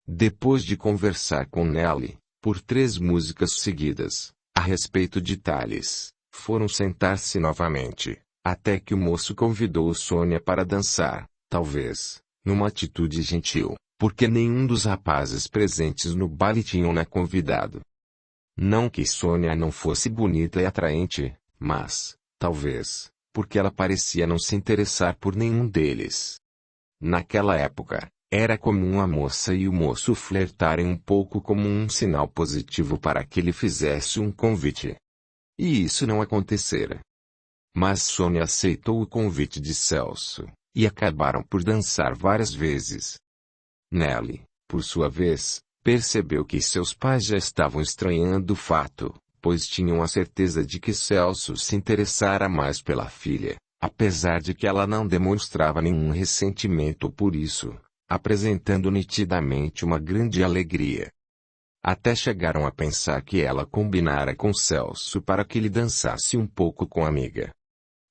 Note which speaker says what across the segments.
Speaker 1: Depois de conversar com Nelly, por 3 músicas seguidas, a respeito de Thales, foram sentar-se novamente, até que o moço convidou Sônia para dançar, talvez, numa atitude gentil, porque nenhum dos rapazes presentes no baile tinham-na convidado. Não que Sônia não fosse bonita e atraente, mas, talvez, porque ela parecia não se interessar por nenhum deles. Naquela época, era comum a moça e o moço flertarem um pouco como um sinal positivo para que ele fizesse um convite. E isso não acontecera. Mas Sônia aceitou o convite de Celso, e acabaram por dançar várias vezes. Nelly, por sua vez, percebeu que seus pais já estavam estranhando o fato, pois tinham a certeza de que Celso se interessara mais pela filha, apesar de que ela não demonstrava nenhum ressentimento por isso, apresentando nitidamente uma grande alegria. Até chegaram a pensar que ela combinara com Celso para que ele dançasse um pouco com a amiga.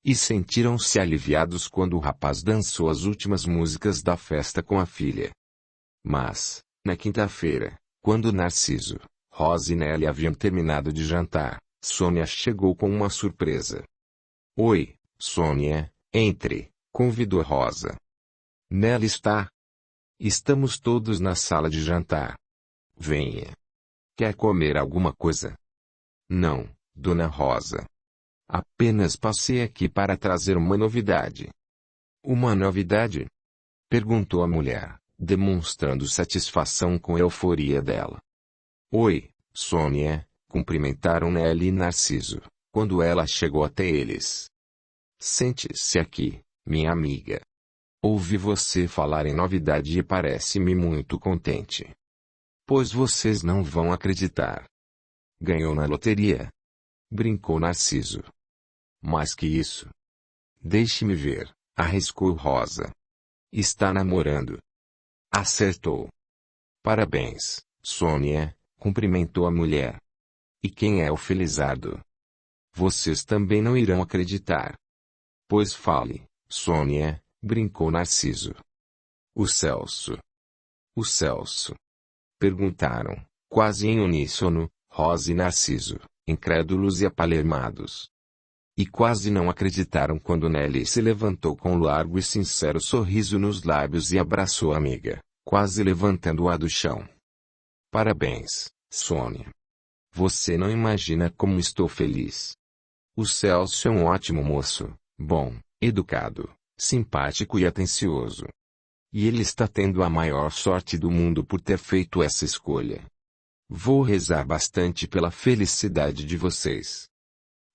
Speaker 1: E sentiram-se aliviados quando o rapaz dançou as últimas músicas da festa com a filha. Mas, na quinta-feira, quando Narciso, Rosa e Nelly haviam terminado de jantar, Sônia chegou com uma surpresa. "Oi, Sônia, entre", convidou Rosa. "Nelly está? Estamos todos na sala de jantar. Venha. Quer comer alguma coisa?" "Não, Dona Rosa. Apenas passei aqui para trazer uma novidade." "Uma novidade?" perguntou a mulher, demonstrando satisfação com a euforia dela. "Oi, Sônia", cumprimentaram Nelly e Narciso, quando ela chegou até eles. "Sente-se aqui, minha amiga. Ouvi você falar em novidade e parece-me muito contente. Pois vocês não vão acreditar. Ganhou na loteria." Brincou Narciso. "Mais que isso. Deixe-me ver", arriscou Rosa. "Está namorando." "Acertou." "Parabéns, Sônia", cumprimentou a mulher. "E quem é o felizardo?" "Vocês também não irão acreditar." "Pois fale, Sônia", brincou Narciso. "O Celso." "O Celso?" perguntaram, quase em uníssono, Rosa e Narciso, incrédulos e apalermados. E quase não acreditaram quando Nelly se levantou com um largo e sincero sorriso nos lábios e abraçou a amiga, quase levantando-a do chão. "Parabéns, Sônia. Você não imagina como estou feliz. O Celso é um ótimo moço, bom, educado, simpático e atencioso. E ele está tendo a maior sorte do mundo por ter feito essa escolha. Vou rezar bastante pela felicidade de vocês."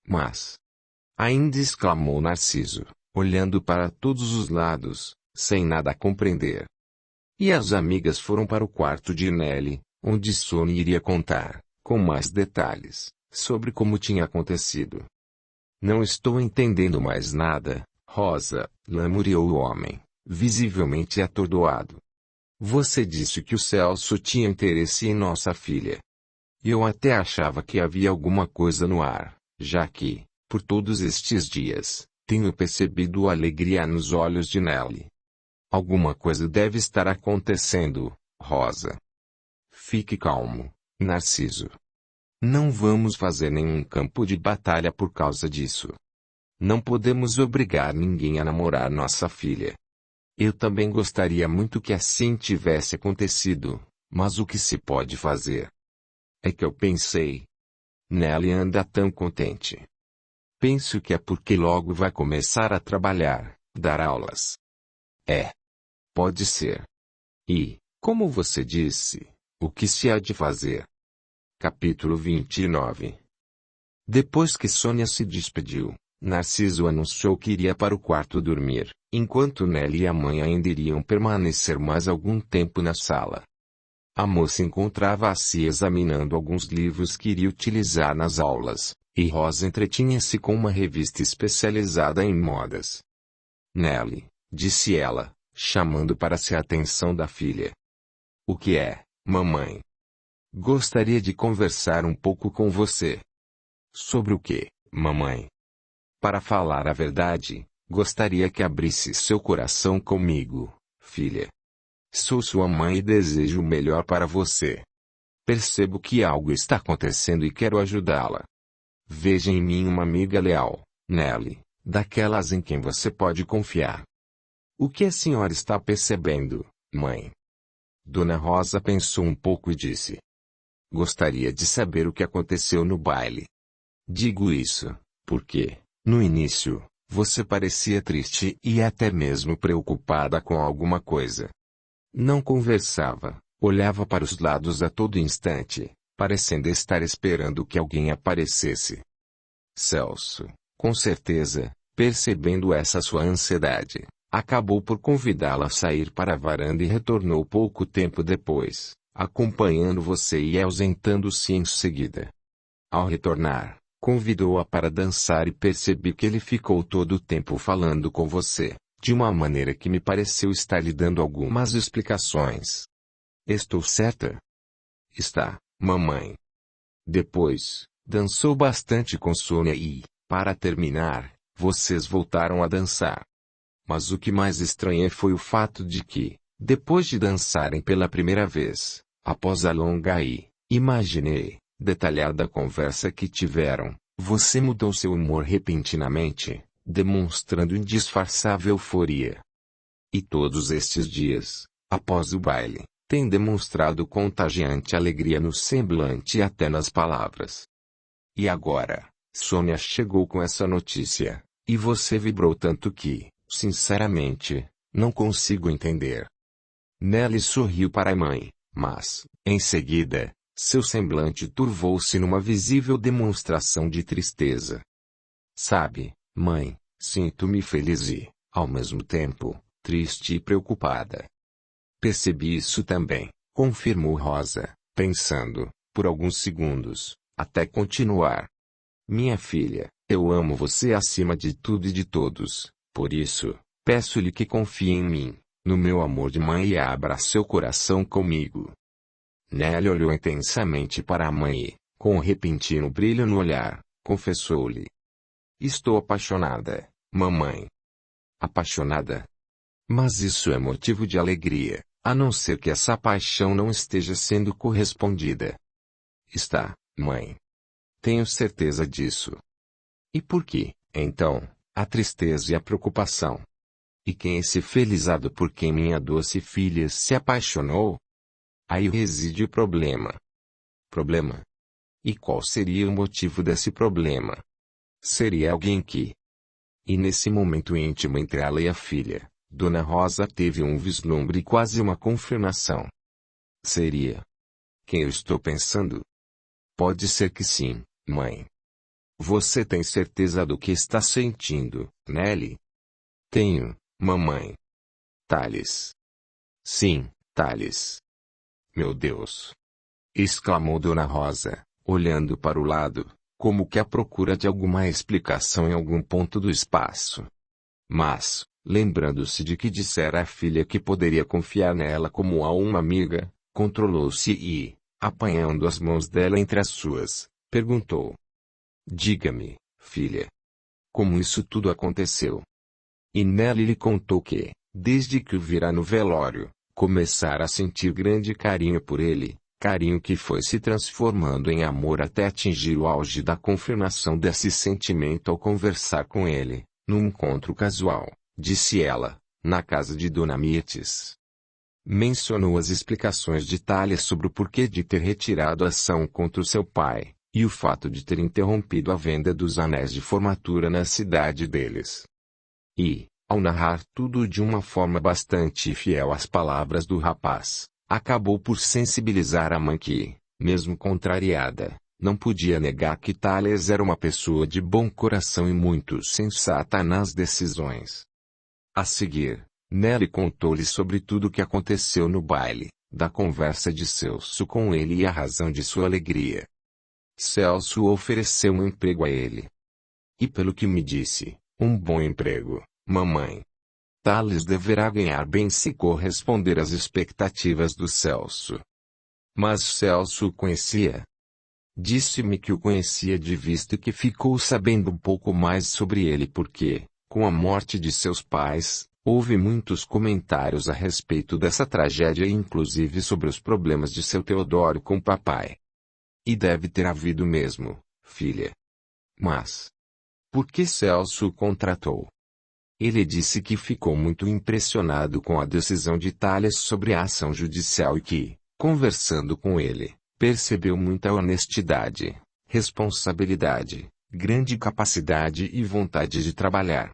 Speaker 1: "Mas," ainda exclamou Narciso, olhando para todos os lados, sem nada compreender. E as amigas foram para o quarto de Nelly, onde Sônia iria contar, com mais detalhes, sobre como tinha acontecido. "Não estou entendendo mais nada, Rosa", lamuriou o homem, visivelmente atordoado. "Você disse que o Celso tinha interesse em nossa filha. Eu até achava que havia alguma coisa no ar, já que, por todos estes dias, tenho percebido a alegria nos olhos de Nelly. Alguma coisa deve estar acontecendo, Rosa. Fique calmo, Narciso. Não vamos fazer nenhum campo de batalha por causa disso. Não podemos obrigar ninguém a namorar nossa filha. Eu também gostaria muito que assim tivesse acontecido, mas o que se pode fazer? É que eu pensei. Nelly anda tão contente. Penso que é porque logo vai começar a trabalhar, dar aulas. É. Pode ser. E, como você disse, o que se há de fazer? Capítulo 29. Depois que Sônia se despediu, Narciso anunciou que iria para o quarto dormir, enquanto Nelly e a mãe ainda iriam permanecer mais algum tempo na sala. A moça encontrava-se examinando alguns livros que iria utilizar nas aulas, e Rosa entretinha-se com uma revista especializada em modas. "Nelly", disse ela, chamando para si a atenção da filha. "O que é, mamãe?" "Gostaria de conversar um pouco com você." "Sobre o que, mamãe?" "Para falar a verdade, gostaria que abrisse seu coração comigo, filha." Sou sua mãe e desejo o melhor para você. Percebo que algo está acontecendo e quero ajudá-la. Veja em mim uma amiga leal, Nelly, daquelas em quem você pode confiar. O que a senhora está percebendo, mãe? Dona Rosa pensou um pouco e disse: Gostaria de saber o que aconteceu no baile. Digo isso, porque, no início, você parecia triste e até mesmo preocupada com alguma coisa. Não conversava, olhava para os lados a todo instante, parecendo estar esperando que alguém aparecesse. Celso, com certeza, percebendo essa sua ansiedade, acabou por convidá-la a sair para a varanda e retornou pouco tempo depois, acompanhando você e ausentando-se em seguida. Ao retornar, convidou-a para dançar e percebi que ele ficou todo o tempo falando com você, de uma maneira que me pareceu estar lhe dando algumas explicações. Estou certa? Está, mamãe. Depois, dançou bastante com Sônia e, para terminar, vocês voltaram a dançar. Mas o que mais estranhei foi o fato de que, depois de dançarem pela primeira vez, após a longa e, imaginei, detalhada conversa que tiveram, você mudou seu humor repentinamente, demonstrando indisfarçável euforia. E todos estes dias, após o baile, tem demonstrado contagiante alegria no semblante e até nas palavras. E agora, Sônia chegou com essa notícia, e você vibrou tanto que, sinceramente, não consigo entender. Nelly sorriu para a mãe, mas, em seguida, seu semblante turvou-se numa visível demonstração de tristeza. Sabe, mãe, sinto-me feliz e, ao mesmo tempo, triste e preocupada. Percebi isso também, confirmou Rosa, pensando, por alguns segundos, até continuar. Minha filha, eu amo você acima de tudo e de todos, por isso, peço-lhe que confie em mim, no meu amor de mãe e abra seu coração comigo. Nelly olhou intensamente para a mãe e, com um repentino brilho no olhar, confessou-lhe: Estou apaixonada, mamãe. Apaixonada? Mas isso é motivo de alegria, a não ser que essa paixão não esteja sendo correspondida. Está, mãe. Tenho certeza disso. E por que, então, a tristeza e a preocupação? E quem é esse felizardo por quem minha doce filha se apaixonou? Aí reside o problema. Problema? E qual seria o motivo desse problema? Seria alguém que... E nesse momento íntimo entre ela e a filha, Dona Rosa teve um vislumbre e quase uma confirmação. Seria quem eu estou pensando? Pode ser que sim, mãe. Você tem certeza do que está sentindo, Nelly? Tenho, mamãe. Thales. Sim, Thales. Meu Deus! Exclamou Dona Rosa, olhando para o lado, como que à procura de alguma explicação em algum ponto do espaço. Mas, lembrando-se de que dissera à filha que poderia confiar nela como a uma amiga, controlou-se e, apanhando as mãos dela entre as suas, perguntou: Diga-me, filha. Como isso tudo aconteceu? E Nelly lhe contou que, desde que o vira no velório, começara a sentir grande carinho por ele, carinho que foi se transformando em amor até atingir o auge da confirmação desse sentimento ao conversar com ele, num encontro casual, disse ela, na casa de Dona Mirtes. Mencionou as explicações de Thalia sobre o porquê de ter retirado a ação contra o seu pai, e o fato de ter interrompido a venda dos anéis de formatura na cidade deles. E, ao narrar tudo de uma forma bastante fiel às palavras do rapaz, acabou por sensibilizar a mãe que, mesmo contrariada, não podia negar que Thales era uma pessoa de bom coração e muito sensata nas decisões. A seguir, Nelly contou-lhe sobre tudo o que aconteceu no baile, da conversa de Celso com ele e a razão de sua alegria. Celso ofereceu um emprego a ele. E pelo que me disse, um bom emprego, mamãe. Thales deverá ganhar bem se corresponder às expectativas do Celso. Mas Celso o conhecia? Disse-me que o conhecia de vista e que ficou sabendo um pouco mais sobre ele porque, com a morte de seus pais, Houve muitos comentários a respeito dessa tragédia e inclusive sobre os problemas de seu Teodoro com o papai. E deve ter havido mesmo, filha. Mas por que Celso o contratou? Ele disse que ficou muito impressionado com a decisão de Thales sobre a ação judicial e que, conversando com ele, percebeu muita honestidade, responsabilidade, grande capacidade e vontade de trabalhar.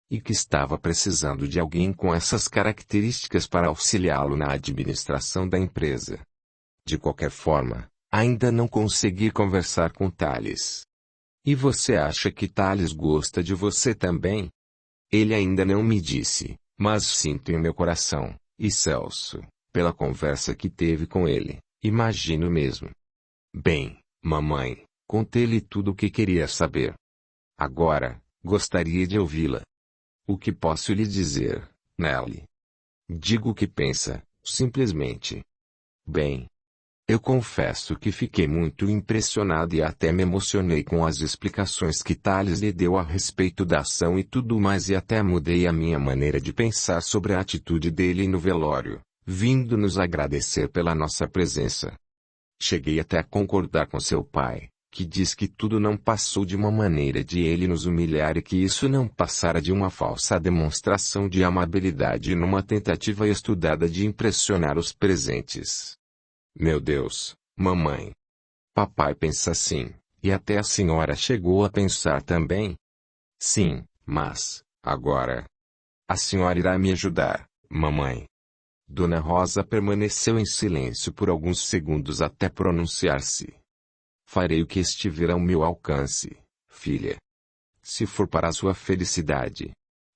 Speaker 1: E que estava precisando de alguém com essas características para auxiliá-lo na administração da empresa. De qualquer forma, ainda não consegui conversar com Thales. E você acha que Thales gosta de você também? Ele ainda não me disse, mas sinto em meu coração, e Celso, pela conversa que teve com ele, imagino mesmo. Bem, mamãe, contei-lhe tudo o que queria saber. Agora, gostaria de ouvi-la. O que posso lhe dizer, Nelly? Digo o que pensa, simplesmente. Bem, eu confesso que fiquei muito impressionado e até me emocionei com as explicações que Thales lhe deu a respeito da ação e tudo mais e até mudei a minha maneira de pensar sobre a atitude dele no velório, vindo nos agradecer pela nossa presença. Cheguei até a concordar com seu pai, que diz que tudo não passou de uma maneira de ele nos humilhar e que isso não passara de uma falsa demonstração de amabilidade numa tentativa estudada de impressionar os presentes. Meu Deus, mamãe. Papai pensa assim, e até a senhora chegou a pensar também? Sim, mas, agora, a senhora irá me ajudar, mamãe. Dona Rosa permaneceu em silêncio por alguns segundos até pronunciar-se. Farei o que estiver ao meu alcance, filha. Se for para a sua felicidade.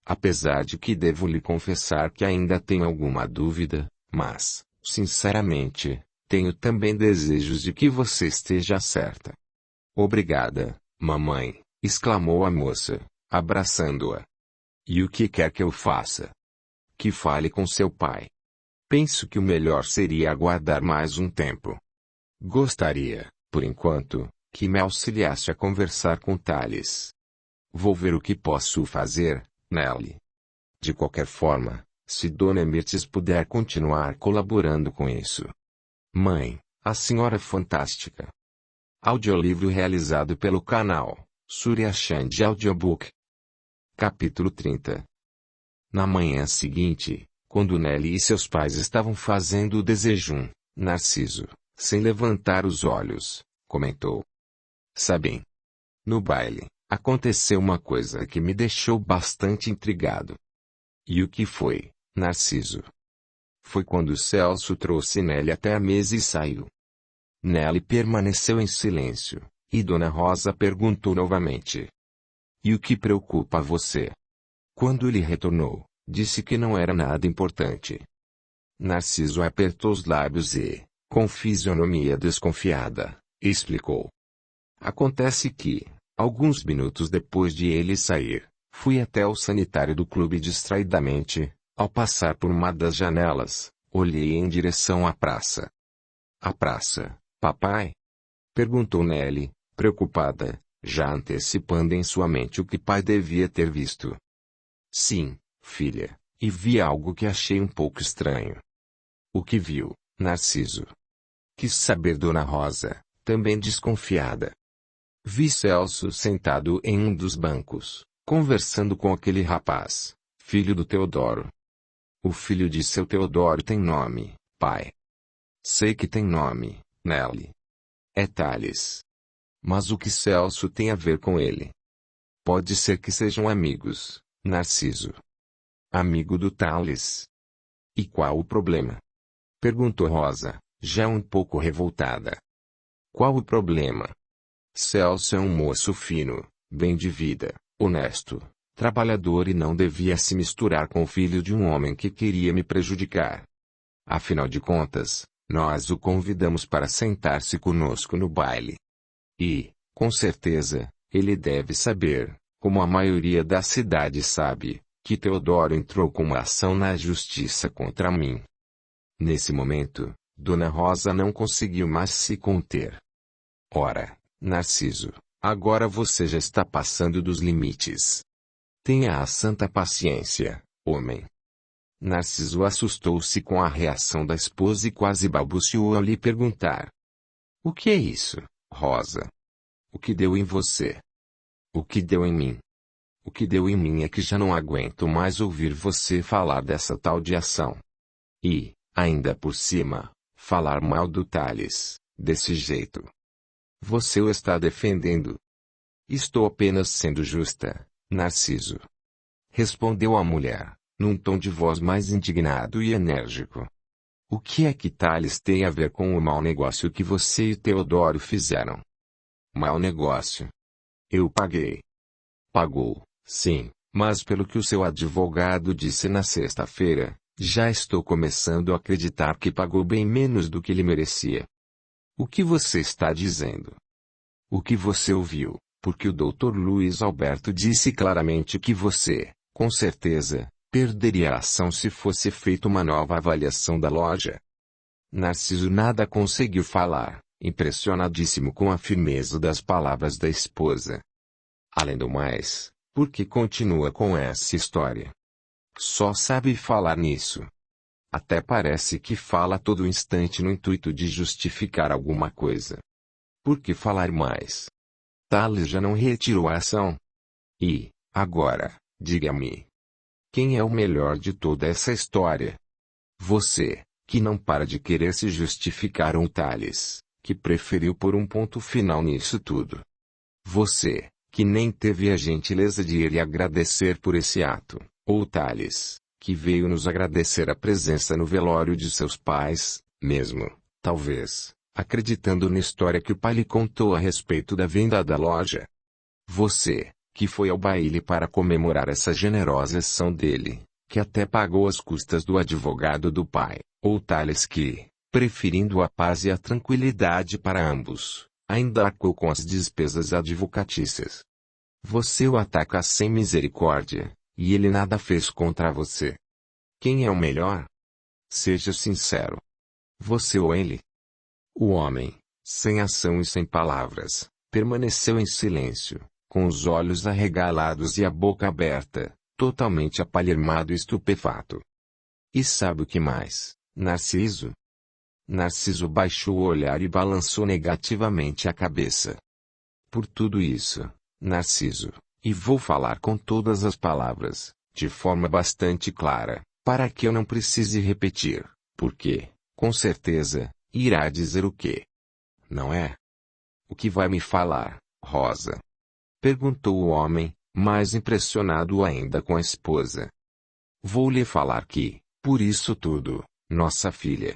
Speaker 1: Apesar de que devo lhe confessar que ainda tenho alguma dúvida, mas, sinceramente, tenho também desejos de que você esteja certa. Obrigada, mamãe, exclamou a moça, abraçando-a. E o que quer que eu faça? Que fale com seu pai. Penso que o melhor seria aguardar mais um tempo. Gostaria, por enquanto, que me auxiliasse a conversar com Thales. Vou ver o que posso fazer, Nelly. De qualquer forma, se Dona Mirtes puder continuar colaborando com isso. Mãe, a senhora é fantástica. Audiolivro realizado pelo canal Surya Chand Audiobook. Capítulo 30. Na manhã seguinte, quando Nelly e seus pais estavam fazendo o desejum, Narciso, sem levantar os olhos, comentou. Sabem. No baile, aconteceu uma coisa que me deixou bastante intrigado. E o que foi, Narciso? Foi quando Celso trouxe Nelly até a mesa e saiu. Nelly permaneceu em silêncio, e Dona Rosa perguntou novamente. E o que preocupa você? Quando ele retornou, disse que não era nada importante. Narciso apertou os lábios e, com fisionomia desconfiada, explicou. Acontece que, alguns minutos depois de ele sair, fui até o sanitário do clube distraidamente, ao passar por uma das janelas, olhei em direção à praça. A praça, papai? Perguntou Nelly, preocupada, já antecipando em sua mente o que pai devia ter visto. Sim, filha, e vi algo que achei um pouco estranho. O que viu, Narciso? Quis saber Dona Rosa, também desconfiada. Vi Celso sentado em um dos bancos, conversando com aquele rapaz, filho do Teodoro. O filho de seu Teodoro tem nome, pai. Sei que tem nome, Nelly. É Thales. Mas o que Celso tem a ver com ele? Pode ser que sejam amigos, Narciso. Amigo do Thales. E qual o problema? Perguntou Rosa, já um pouco revoltada. Qual o problema? Celso é um moço fino, bem de vida, honesto, trabalhador e não devia se misturar com o filho de um homem que queria me prejudicar. Afinal de contas, nós o convidamos para sentar-se conosco no baile. E, com certeza, ele deve saber, como a maioria da cidade sabe, que Teodoro entrou com uma ação na justiça contra mim. Nesse momento, Dona Rosa não conseguiu mais se conter. Ora, Narciso, agora você já está passando dos limites. Tenha a santa paciência, homem. Narciso assustou-se com a reação da esposa e quase balbuciou ao lhe perguntar. O que é isso, Rosa? O que deu em você? O que deu em mim? O que deu em mim é que já não aguento mais ouvir você falar dessa tal de ação. E, ainda por cima, falar mal do Thales, desse jeito. Você o está defendendo. Estou apenas sendo justa, Narciso. Respondeu a mulher, num tom de voz mais indignado e enérgico. O que é que Thales tem a ver com o mau negócio que você e Teodoro fizeram? Mau negócio? Eu paguei. Pagou, sim, mas pelo que o seu advogado disse na sexta-feira, já estou começando a acreditar que pagou bem menos do que ele merecia. O que você está dizendo? O que você ouviu, porque o Dr. Luiz Alberto disse claramente que você, com certeza, perderia a ação se fosse feita uma nova avaliação da loja. Narciso nada conseguiu falar, impressionadíssimo com a firmeza das palavras da esposa. Além do mais, por que continua com essa história? Só sabe falar nisso. Até parece que fala a todo instante no intuito de justificar alguma coisa. Por que falar mais? Thales já não retirou a ação. E, agora, diga-me. Quem é o melhor de toda essa história? Você, que não para de querer se justificar, ou Thales, que preferiu pôr um ponto final nisso tudo? Você, que nem teve a gentileza de ir lhe agradecer por esse ato, ou Thales, que veio nos agradecer a presença no velório de seus pais, mesmo, talvez, acreditando na história que o pai lhe contou a respeito da venda da loja. Você, que foi ao baile para comemorar essa generosa ação dele, que até pagou as custas do advogado do pai, ou Thales que, preferindo a paz e a tranquilidade para ambos, ainda arcou com as despesas advocatícias. Você o ataca sem misericórdia, e ele nada fez contra você. Quem é o melhor? Seja sincero. Você ou ele? O homem, sem ação e sem palavras, permaneceu em silêncio, com os olhos arregalados e a boca aberta, totalmente apalhermado e estupefato. E sabe o que mais, Narciso? Narciso baixou o olhar e balançou negativamente a cabeça. Por tudo isso, Narciso, e vou falar com todas as palavras, de forma bastante clara, para que eu não precise repetir, porque, com certeza, irá dizer o quê? Não é? O que vai me falar, Rosa? Perguntou o homem, mais impressionado ainda com a esposa. Vou lhe falar que, por isso tudo, nossa filha.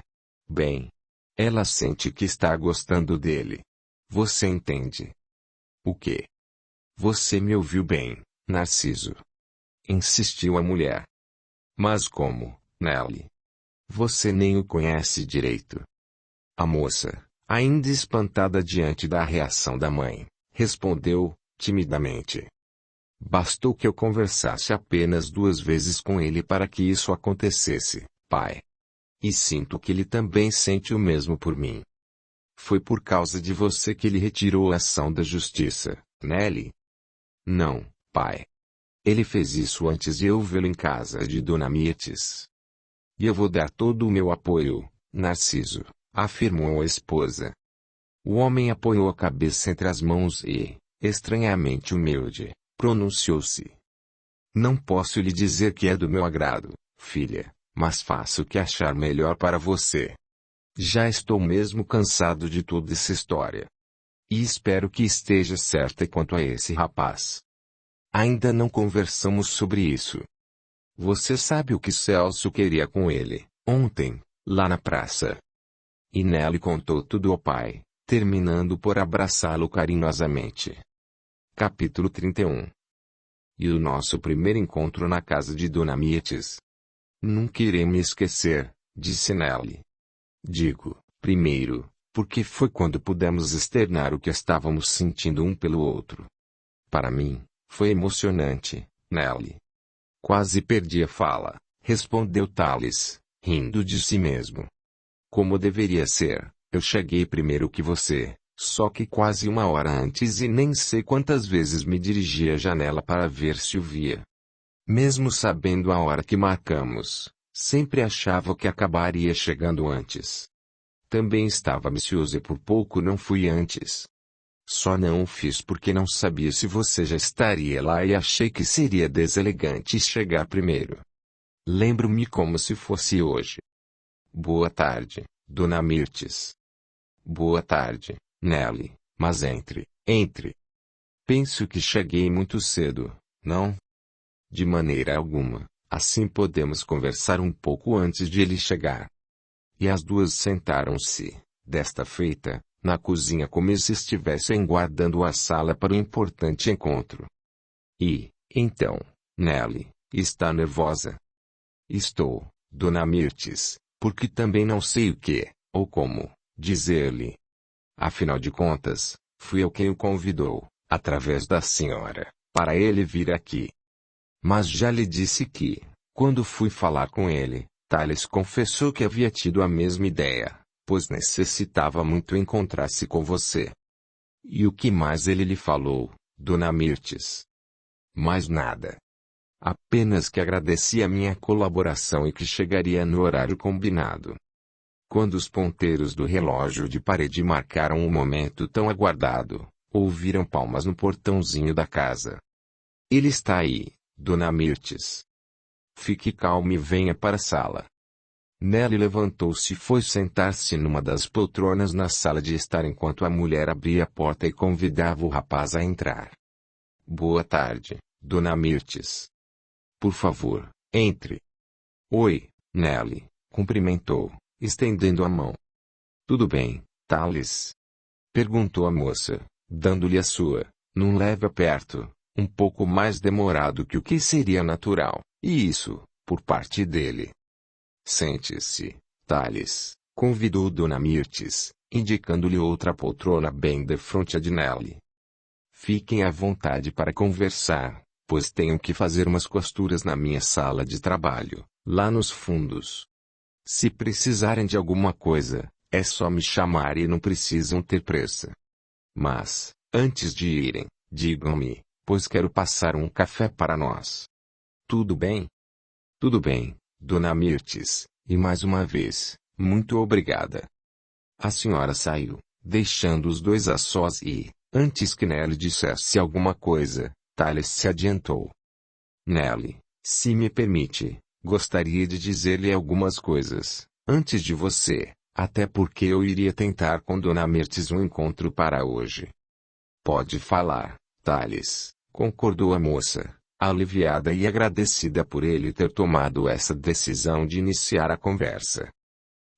Speaker 1: Bem. Ela sente que está gostando dele. Você entende? O quê? Você me ouviu bem, Narciso. Insistiu a mulher. Mas como, Nelly? Você nem o conhece direito. A moça, ainda espantada diante da reação da mãe, respondeu, timidamente. Bastou que eu conversasse apenas 2 vezes com ele para que isso acontecesse, pai. E sinto que ele também sente o mesmo por mim. Foi por causa de você que ele retirou a ação da justiça, Nelly? Não, pai. Ele fez isso antes de eu vê-lo em casa de Dona Mirtes. E eu vou dar todo o meu apoio, Narciso, afirmou a esposa. O homem apoiou a cabeça entre as mãos e, estranhamente humilde, pronunciou-se. Não posso lhe dizer que é do meu agrado, filha, mas faço o que achar melhor para você. Já estou mesmo cansado de toda essa história. E espero que esteja certa quanto a esse rapaz. Ainda não conversamos sobre isso. Você sabe o que Celso queria com ele, ontem, lá na praça. E Nelly contou tudo ao pai, terminando por abraçá-lo carinhosamente. Capítulo 31. E o nosso primeiro encontro na casa de Dona Mirtes. Nunca irei me esquecer, disse Nelly. Digo, primeiro, porque foi quando pudemos externar o que estávamos sentindo um pelo outro. Para mim, foi emocionante, Nelly. Quase perdi a fala, respondeu Thales, rindo de si mesmo. Como deveria ser, eu cheguei primeiro que você, só que quase 1 hora antes e nem sei quantas vezes me dirigi à janela para ver se o via. Mesmo sabendo a hora que marcamos, Sempre achava que acabaria chegando antes. Também estava ambicioso e por pouco não fui antes. Só não o fiz porque não sabia se você já estaria lá e achei que seria deselegante chegar primeiro. Lembro-me como se fosse hoje. Boa tarde, Dona Mirtes. Boa tarde, Nelly, mas entre. Penso que cheguei muito cedo, não? De maneira alguma, assim podemos conversar um pouco antes de ele chegar. E as duas sentaram-se, desta feita, na cozinha como se estivessem guardando a sala para o importante encontro. E, então, Nelly, está nervosa? Estou, Dona Mirtes, porque também não sei o que, ou como, dizer-lhe. Afinal de contas, fui eu quem o convidou, através da senhora, para ele vir aqui. Mas já lhe disse que, quando fui falar com ele, Thales confessou que havia tido a mesma ideia, pois necessitava muito encontrar-se com você. E o que mais ele lhe falou, Dona Mirtes? Mais nada. Apenas que agradecia a minha colaboração e que chegaria no horário combinado. Quando os ponteiros do relógio de parede marcaram o momento tão aguardado, ouviram palmas no portãozinho da casa. Ele está aí, Dona Mirtes. Fique calma e venha para a sala. Nelly levantou-se e foi sentar-se numa das poltronas na sala de estar enquanto a mulher abria a porta e convidava o rapaz a entrar. Boa tarde, Dona Mirtes. Por favor, entre. Oi, Nelly, cumprimentou, estendendo a mão. Tudo bem, Thales? Perguntou a moça, dando-lhe a sua, num leve aperto, um pouco mais demorado que o que seria natural, e isso, por parte dele. Sente-se, Thales, convidou Dona Mirtes, indicando-lhe outra poltrona bem defronte a de Nelly. Fiquem à vontade para conversar, pois tenho que fazer umas costuras na minha sala de trabalho, lá nos fundos. Se precisarem de alguma coisa, é só me chamar e não precisam ter pressa. Mas, antes de irem, digam-me, pois quero passar um café para nós. Tudo bem? Tudo bem, Dona Mirtes, e mais uma vez, muito obrigada. A senhora saiu, deixando os dois a sós e, antes que Nelly dissesse alguma coisa, Thales se adiantou. Nelly, se me permite, gostaria de dizer-lhe algumas coisas, antes de você, até porque eu iria tentar com Dona Mirtes um encontro para hoje. Pode falar, Thales, concordou a moça, aliviada e agradecida por ele ter tomado essa decisão de iniciar a conversa.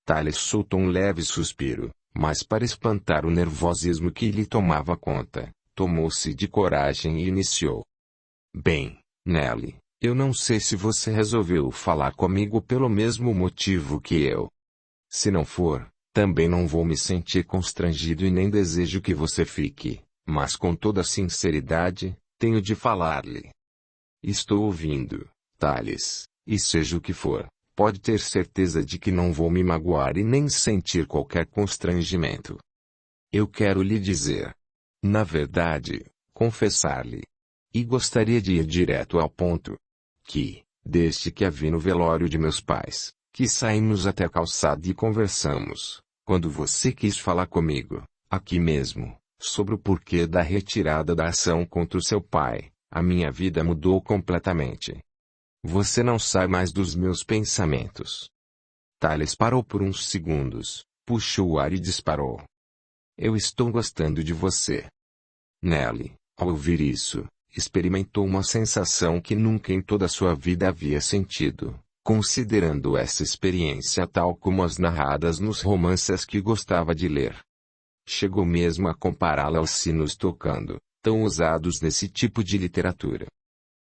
Speaker 1: Thales soltou um leve suspiro, mas para espantar o nervosismo que lhe tomava conta, tomou-se de coragem e iniciou. Bem, Nelly, eu não sei se você resolveu falar comigo pelo mesmo motivo que eu. Se não for, também não vou me sentir constrangido e nem desejo que você fique, mas com toda sinceridade, tenho de falar-lhe. Estou ouvindo, Thales, e seja o que for, pode ter certeza de que não vou me magoar e nem sentir qualquer constrangimento. Eu quero lhe dizer. Na verdade, confessar-lhe. E gostaria de ir direto ao ponto. Que, desde que a vi no velório de meus pais, que saímos até a calçada e conversamos, quando você quis falar comigo, aqui mesmo, sobre o porquê da retirada da ação contra o seu pai, a minha vida mudou completamente. Você não sai mais dos meus pensamentos. Thales parou por uns segundos, puxou o ar e disparou. Eu estou gostando de você. Nelly, ao ouvir isso, experimentou uma sensação que nunca em toda a sua vida havia sentido, considerando essa experiência tal como as narradas nos romances que gostava de ler. Chegou mesmo a compará-la aos sinos tocando, tão usados nesse tipo de literatura.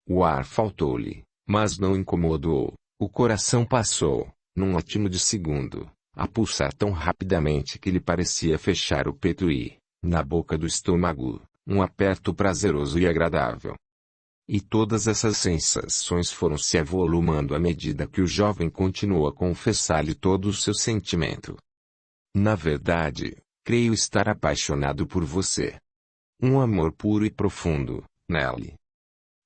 Speaker 1: O ar faltou-lhe, mas não incomodou, o coração passou, num atino de segundo, a pulsar tão rapidamente que lhe parecia fechar o peito e, na boca do estômago, um aperto prazeroso e agradável. E todas essas sensações foram se avolumando à medida que o jovem continuou a confessar-lhe todo o seu sentimento. Na verdade, creio estar apaixonado por você. Um amor puro e profundo, Nelly.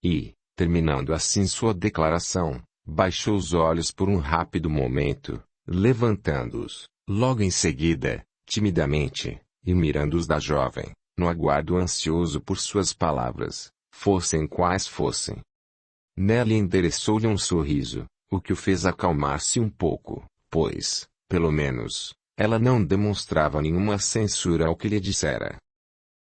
Speaker 1: E, terminando assim sua declaração, Baixou os olhos por um rápido momento, levantando-os, logo em seguida, timidamente, e mirando-os da jovem, no aguardo ansioso por suas palavras, fossem quais fossem. Nelly endereçou-lhe um sorriso, o que o fez acalmar-se um pouco, pois, pelo menos, ela não demonstrava nenhuma censura ao que lhe dissera.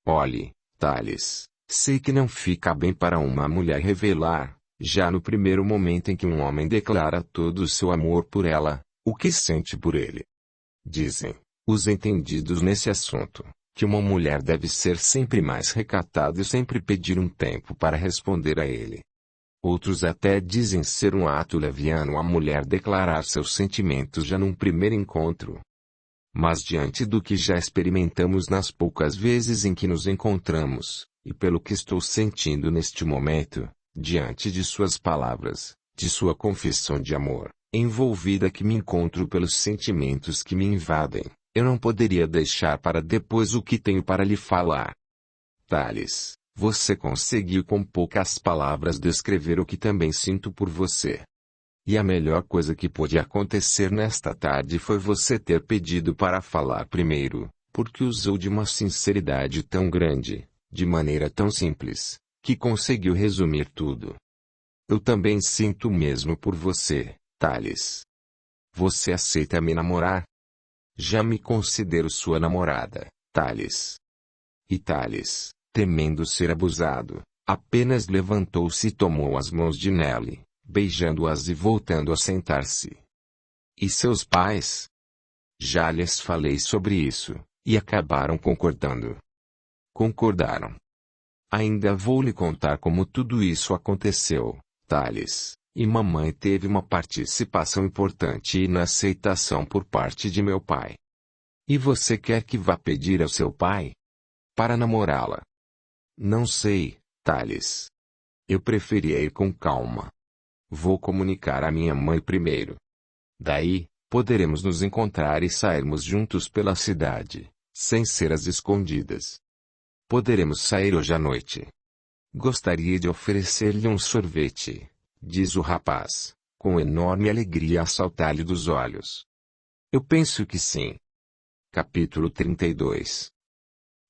Speaker 1: Olhe, Thales, sei que não fica bem para uma mulher revelar, já no primeiro momento em que um homem declara todo o seu amor por ela, o que sente por ele. Dizem, os entendidos nesse assunto, que uma mulher deve ser sempre mais recatada e sempre pedir um tempo para responder a ele. Outros até dizem ser um ato leviano a mulher declarar seus sentimentos já num primeiro encontro. Mas diante do que já experimentamos nas poucas vezes em que nos encontramos, e pelo que estou sentindo neste momento, diante de suas palavras, de sua confissão de amor, envolvida que me encontro pelos sentimentos que me invadem, eu não poderia deixar para depois o que tenho para lhe falar. Thales, você conseguiu com poucas palavras descrever o que também sinto por você. E a melhor coisa que pôde acontecer nesta tarde foi você ter pedido para falar primeiro, porque usou de uma sinceridade tão grande, de maneira tão simples, que conseguiu resumir tudo. Eu também sinto o mesmo por você, Thales. Você aceita me namorar? Já me considero sua namorada, Thales. E Thales, temendo ser abusado, apenas levantou-se e tomou as mãos de Nelly, beijando-as e voltando a sentar-se. E seus pais? Já lhes falei sobre isso, e acabaram concordando. Concordaram. Ainda vou lhe contar como tudo isso aconteceu, Thales, e mamãe teve uma participação importante na aceitação por parte de meu pai. E você quer que vá pedir ao seu pai? Para namorá-la? Não sei, Thales. Eu preferia ir com calma. Vou comunicar à minha mãe primeiro. Daí, poderemos nos encontrar e sairmos juntos pela cidade, sem ser às escondidas. Poderemos sair hoje à noite. Gostaria de oferecer-lhe um sorvete, diz o rapaz, com enorme alegria a saltar-lhe dos olhos. Eu penso que sim. Capítulo 32.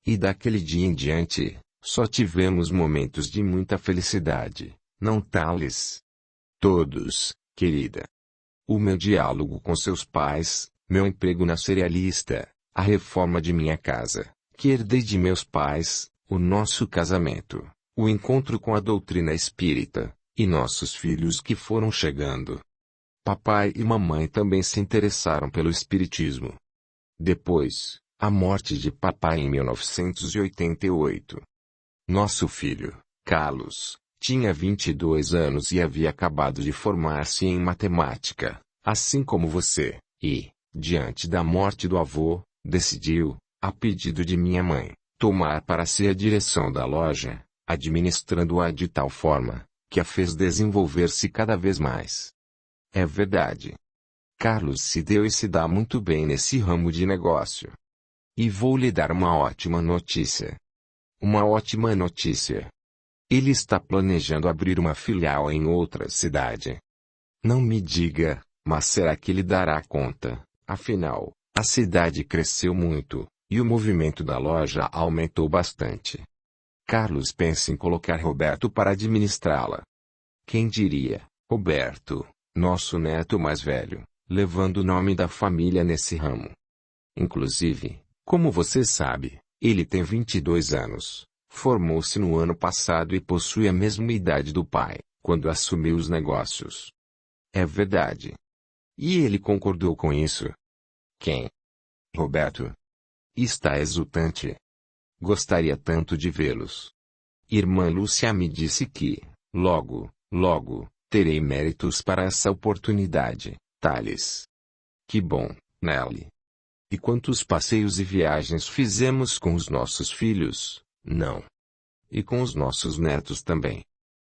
Speaker 1: E daquele dia em diante, só tivemos momentos de muita felicidade, não Thales? Todos, querida. O meu diálogo com seus pais, meu emprego na cerealista, a reforma de minha casa, que herdei de meus pais, o nosso casamento, o encontro com a doutrina espírita, e nossos filhos que foram chegando. Papai e mamãe também se interessaram pelo espiritismo. Depois, a morte de papai em 1988. Nosso filho, Carlos, tinha 22 anos e havia acabado de formar-se em matemática, assim como você, e, diante da morte do avô, decidiu, a pedido de minha mãe, tomar para si a direção da loja, administrando-a de tal forma, que a fez desenvolver-se cada vez mais. É verdade. Carlos se deu e se dá muito bem nesse ramo de negócio. E vou lhe dar uma ótima notícia. Uma ótima notícia. Ele está planejando abrir uma filial em outra cidade. Não me diga, mas será que ele dará conta? Afinal, a cidade cresceu muito, e o movimento da loja aumentou bastante. Carlos pensa em colocar Roberto para administrá-la. Quem diria, Roberto, nosso neto mais velho, levando o nome da família nesse ramo. Inclusive, como você sabe, ele tem 22 anos. Formou-se no ano passado e possui a mesma idade do pai, quando assumiu os negócios. É verdade. E ele concordou com isso? Quem? Roberto. Está exultante. Gostaria tanto de vê-los. Irmã Lúcia me disse que, logo, terei méritos para essa oportunidade, Thales. Que bom, Nelly. E quantos passeios e viagens fizemos com os nossos filhos? Não. E com os nossos netos também.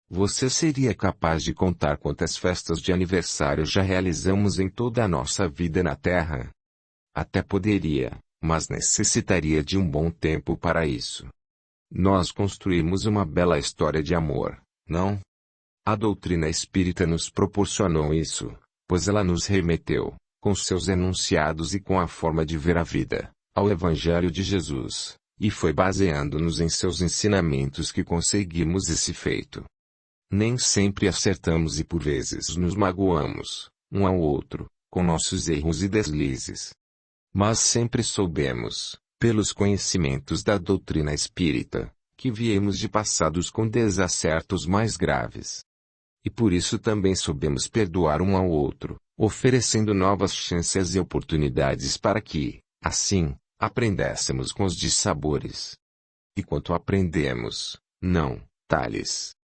Speaker 1: Você seria capaz de contar quantas festas de aniversário já realizamos em toda a nossa vida na Terra? Até poderia, mas necessitaria de um bom tempo para isso. Nós construímos uma bela história de amor, não? A doutrina espírita nos proporcionou isso, pois ela nos remeteu, com seus enunciados e com a forma de ver a vida, ao Evangelho de Jesus, e foi baseando-nos em seus ensinamentos que conseguimos esse feito. Nem sempre acertamos e por vezes nos magoamos, um ao outro, com nossos erros e deslizes. Mas sempre soubemos, pelos conhecimentos da doutrina espírita, que viemos de passados com desacertos mais graves. E por isso também soubemos perdoar um ao outro, oferecendo novas chances e oportunidades para que, assim, aprendêssemos com os dissabores. E quanto aprendemos, não, Tales?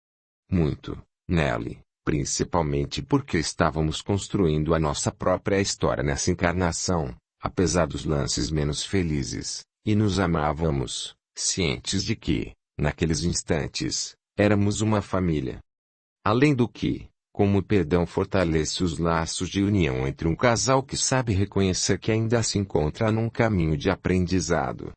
Speaker 1: Muito, Nelly, principalmente porque estávamos construindo a nossa própria história nessa encarnação, apesar dos lances menos felizes, e nos amávamos, cientes de que, naqueles instantes, éramos uma família. Além do que, como o perdão fortalece os laços de união entre um casal que sabe reconhecer que ainda se encontra num caminho de aprendizado.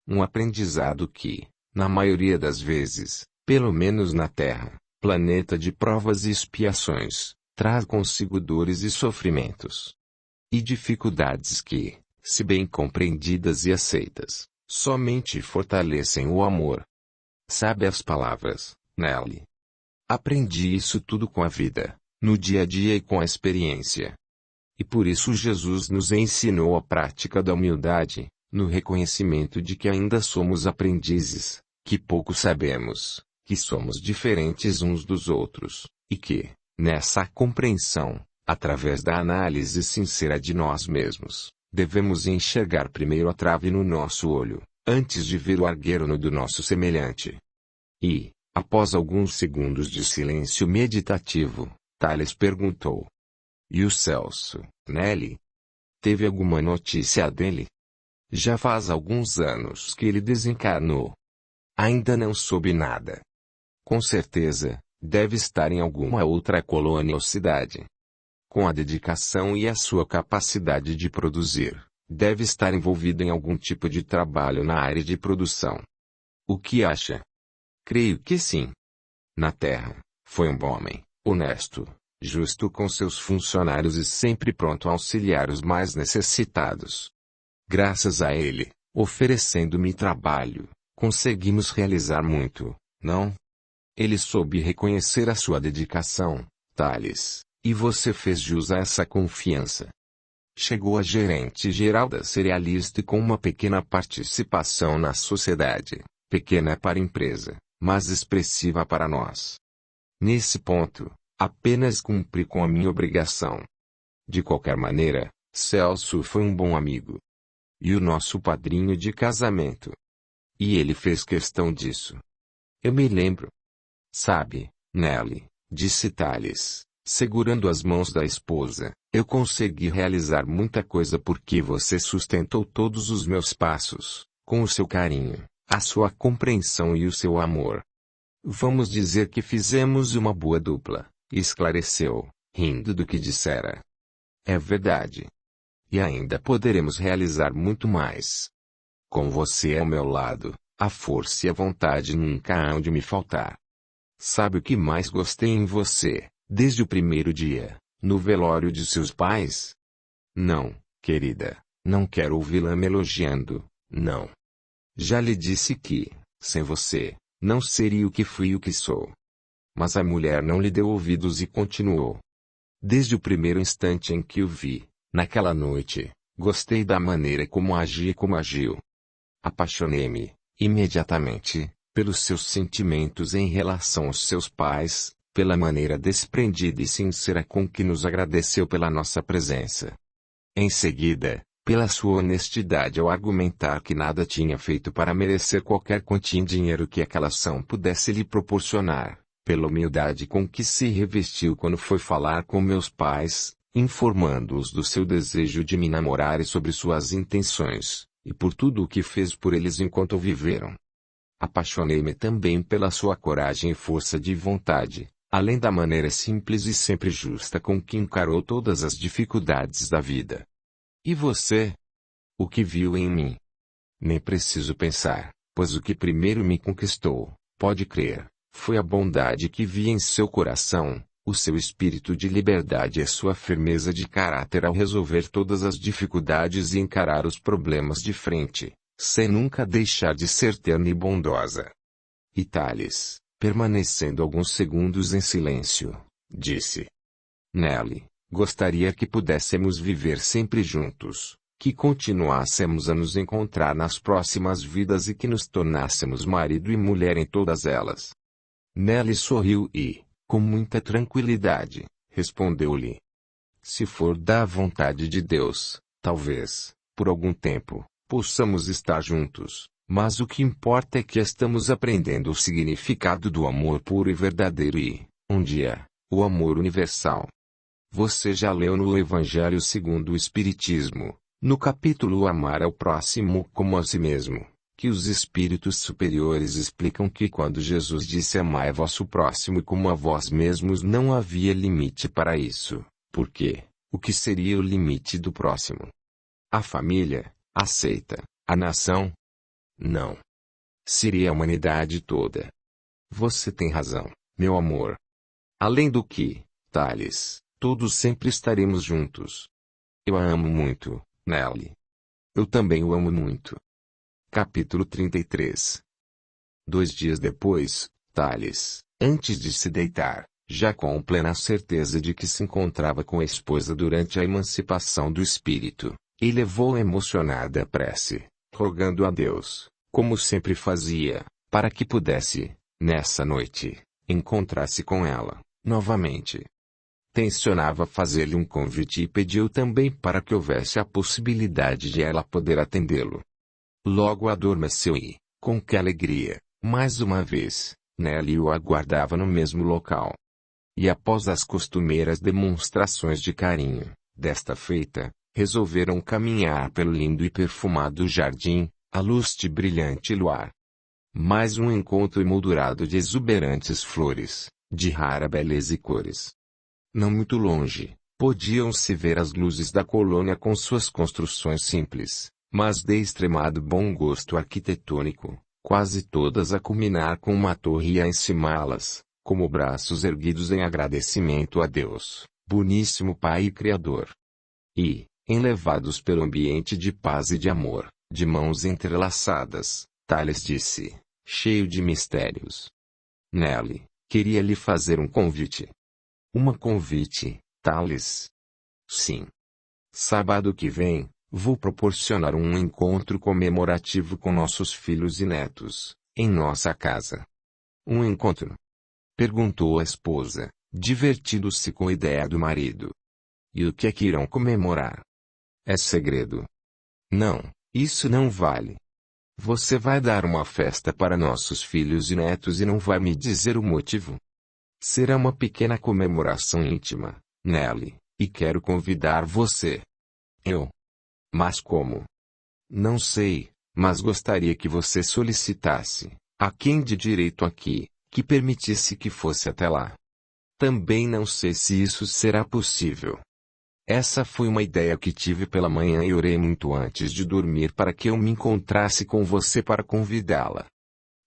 Speaker 1: Um aprendizado que, na maioria das vezes, pelo menos na Terra, planeta de provas e expiações, traz consigo dores e sofrimentos. E dificuldades que, se bem compreendidas e aceitas, somente fortalecem o amor. Sabe as palavras, Nelly? Aprendi isso tudo com a vida, no dia a dia e com a experiência. E por isso Jesus nos ensinou a prática da humildade, no reconhecimento de que ainda somos aprendizes, que pouco sabemos, que somos diferentes uns dos outros, e que, nessa compreensão, através da análise sincera de nós mesmos, devemos enxergar primeiro a trave no nosso olho, antes de ver o argueiro no do nosso semelhante. E, após alguns segundos de silêncio meditativo, Tales perguntou: "E o Celso, Nelly? Teve alguma notícia dele? Já faz alguns anos que ele desencarnou. Ainda não soube nada. Com certeza, deve estar em alguma outra colônia ou cidade. Com a dedicação e a sua capacidade de produzir, deve estar envolvido em algum tipo de trabalho na área de produção. O que acha?" "Creio que sim. Na Terra, foi um bom homem, honesto, justo com seus funcionários e sempre pronto a auxiliar os mais necessitados. Graças a ele, oferecendo-me trabalho, conseguimos realizar muito, não? Ele soube reconhecer a sua dedicação, Tales, e você fez jus a essa confiança. Chegou a gerente-geral da Cerealista com uma pequena participação na sociedade, pequena para a empresa, mas expressiva para nós. Nesse ponto, apenas cumpri com a minha obrigação. De qualquer maneira, Celso foi um bom amigo. E o nosso padrinho de casamento. E ele fez questão disso. Eu me lembro. Sabe, Nelly, disse Tales, segurando as mãos da esposa, eu consegui realizar muita coisa porque você sustentou todos os meus passos, com o seu carinho, a sua compreensão e o seu amor. Vamos dizer que fizemos uma boa dupla, esclareceu, rindo do que dissera. É verdade. E ainda poderemos realizar muito mais. Com você ao meu lado, a força e a vontade nunca hão de me faltar. Sabe o que mais gostei em você, desde o primeiro dia, no velório de seus pais? Não, querida, não quero ouvi-la me elogiando, não. Já lhe disse que, sem você, não seria o que fui e o que sou. Mas a mulher não lhe deu ouvidos e continuou. Desde o primeiro instante em que o vi, naquela noite, gostei da maneira como agia e como agiu. Apaixonei-me, imediatamente, pelos seus sentimentos em relação aos seus pais, pela maneira desprendida e sincera com que nos agradeceu pela nossa presença. Em seguida, pela sua honestidade ao argumentar que nada tinha feito para merecer qualquer quantia em dinheiro que aquela ação pudesse lhe proporcionar, pela humildade com que se revestiu quando foi falar com meus pais, informando-os do seu desejo de me namorar e sobre suas intenções, e por tudo o que fez por eles enquanto viveram. Apaixonei-me também pela sua coragem e força de vontade, além da maneira simples e sempre justa com que encarou todas as dificuldades da vida. E você? O que viu em mim? Nem preciso pensar, pois o que primeiro me conquistou, pode crer, Foi a bondade que vi em seu coração, o seu espírito de liberdade e sua firmeza de caráter ao resolver todas as dificuldades e encarar os problemas de frente, sem nunca deixar de ser terna e bondosa. E Thales, permanecendo alguns segundos em silêncio, disse: Nelly, gostaria que pudéssemos viver sempre juntos, que continuássemos a nos encontrar nas próximas vidas e que nos tornássemos marido e mulher em todas elas. Nelly sorriu e, com muita tranquilidade, respondeu-lhe: Se for da vontade de Deus, talvez, por algum tempo, possamos estar juntos, mas o que importa é que estamos aprendendo o significado do amor puro e verdadeiro e, um dia, o amor universal. Você já leu no Evangelho segundo o Espiritismo, no capítulo Amar ao Próximo como a si mesmo, que os espíritos superiores explicam que quando Jesus disse amai vosso próximo como a vós mesmos não havia limite para isso, porque, o que seria o limite do próximo? A família, a seita, a nação? Não. Seria a humanidade toda. Você tem razão, meu amor. Além do que, Thales, todos sempre estaremos juntos. Eu a amo muito, Nelly. Eu também o amo muito. Capítulo 33. 2 dias depois, Thales, antes de se deitar, já com plena certeza de que se encontrava com a esposa durante a emancipação do espírito, elevou emocionada a prece, rogando a Deus, como sempre fazia, para que pudesse, nessa noite, encontrar-se com ela, novamente. Tencionava fazer-lhe um convite e pediu também para que houvesse a possibilidade de ela poder atendê-lo. Logo adormeceu e, com que alegria, mais uma vez, Nelly o aguardava no mesmo local. E após as costumeiras demonstrações de carinho, desta feita, resolveram caminhar pelo lindo e perfumado jardim, à luz de brilhante luar. Mais um encontro emoldurado de exuberantes flores, de rara beleza e cores. Não muito longe, podiam-se ver as luzes da colônia com suas construções simples, mas de extremado bom gosto arquitetônico, quase todas a culminar com uma torre a encimá-las, como braços erguidos em agradecimento a Deus, boníssimo Pai e Criador. E, enlevados pelo ambiente de paz e de amor, de mãos entrelaçadas, Thales disse, cheio de mistérios: Nelly, queria lhe fazer um convite. Uma convite, Thales? Sim. Sábado que vem, vou proporcionar um encontro comemorativo com nossos filhos e netos, em nossa casa. Um encontro? Perguntou a esposa, divertindo-se com a ideia do marido. E o que é que irão comemorar? É segredo. Não, isso não vale. Você vai dar uma festa para nossos filhos e netos e não vai me dizer o motivo? Será uma pequena comemoração íntima, Nelly, e quero convidar você. Eu? Mas como? Não sei, mas gostaria que você solicitasse, a quem de direito aqui, que permitisse que fosse até lá. Também não sei se isso será possível. Essa foi uma ideia que tive pela manhã e orei muito antes de dormir para que eu me encontrasse com você para convidá-la.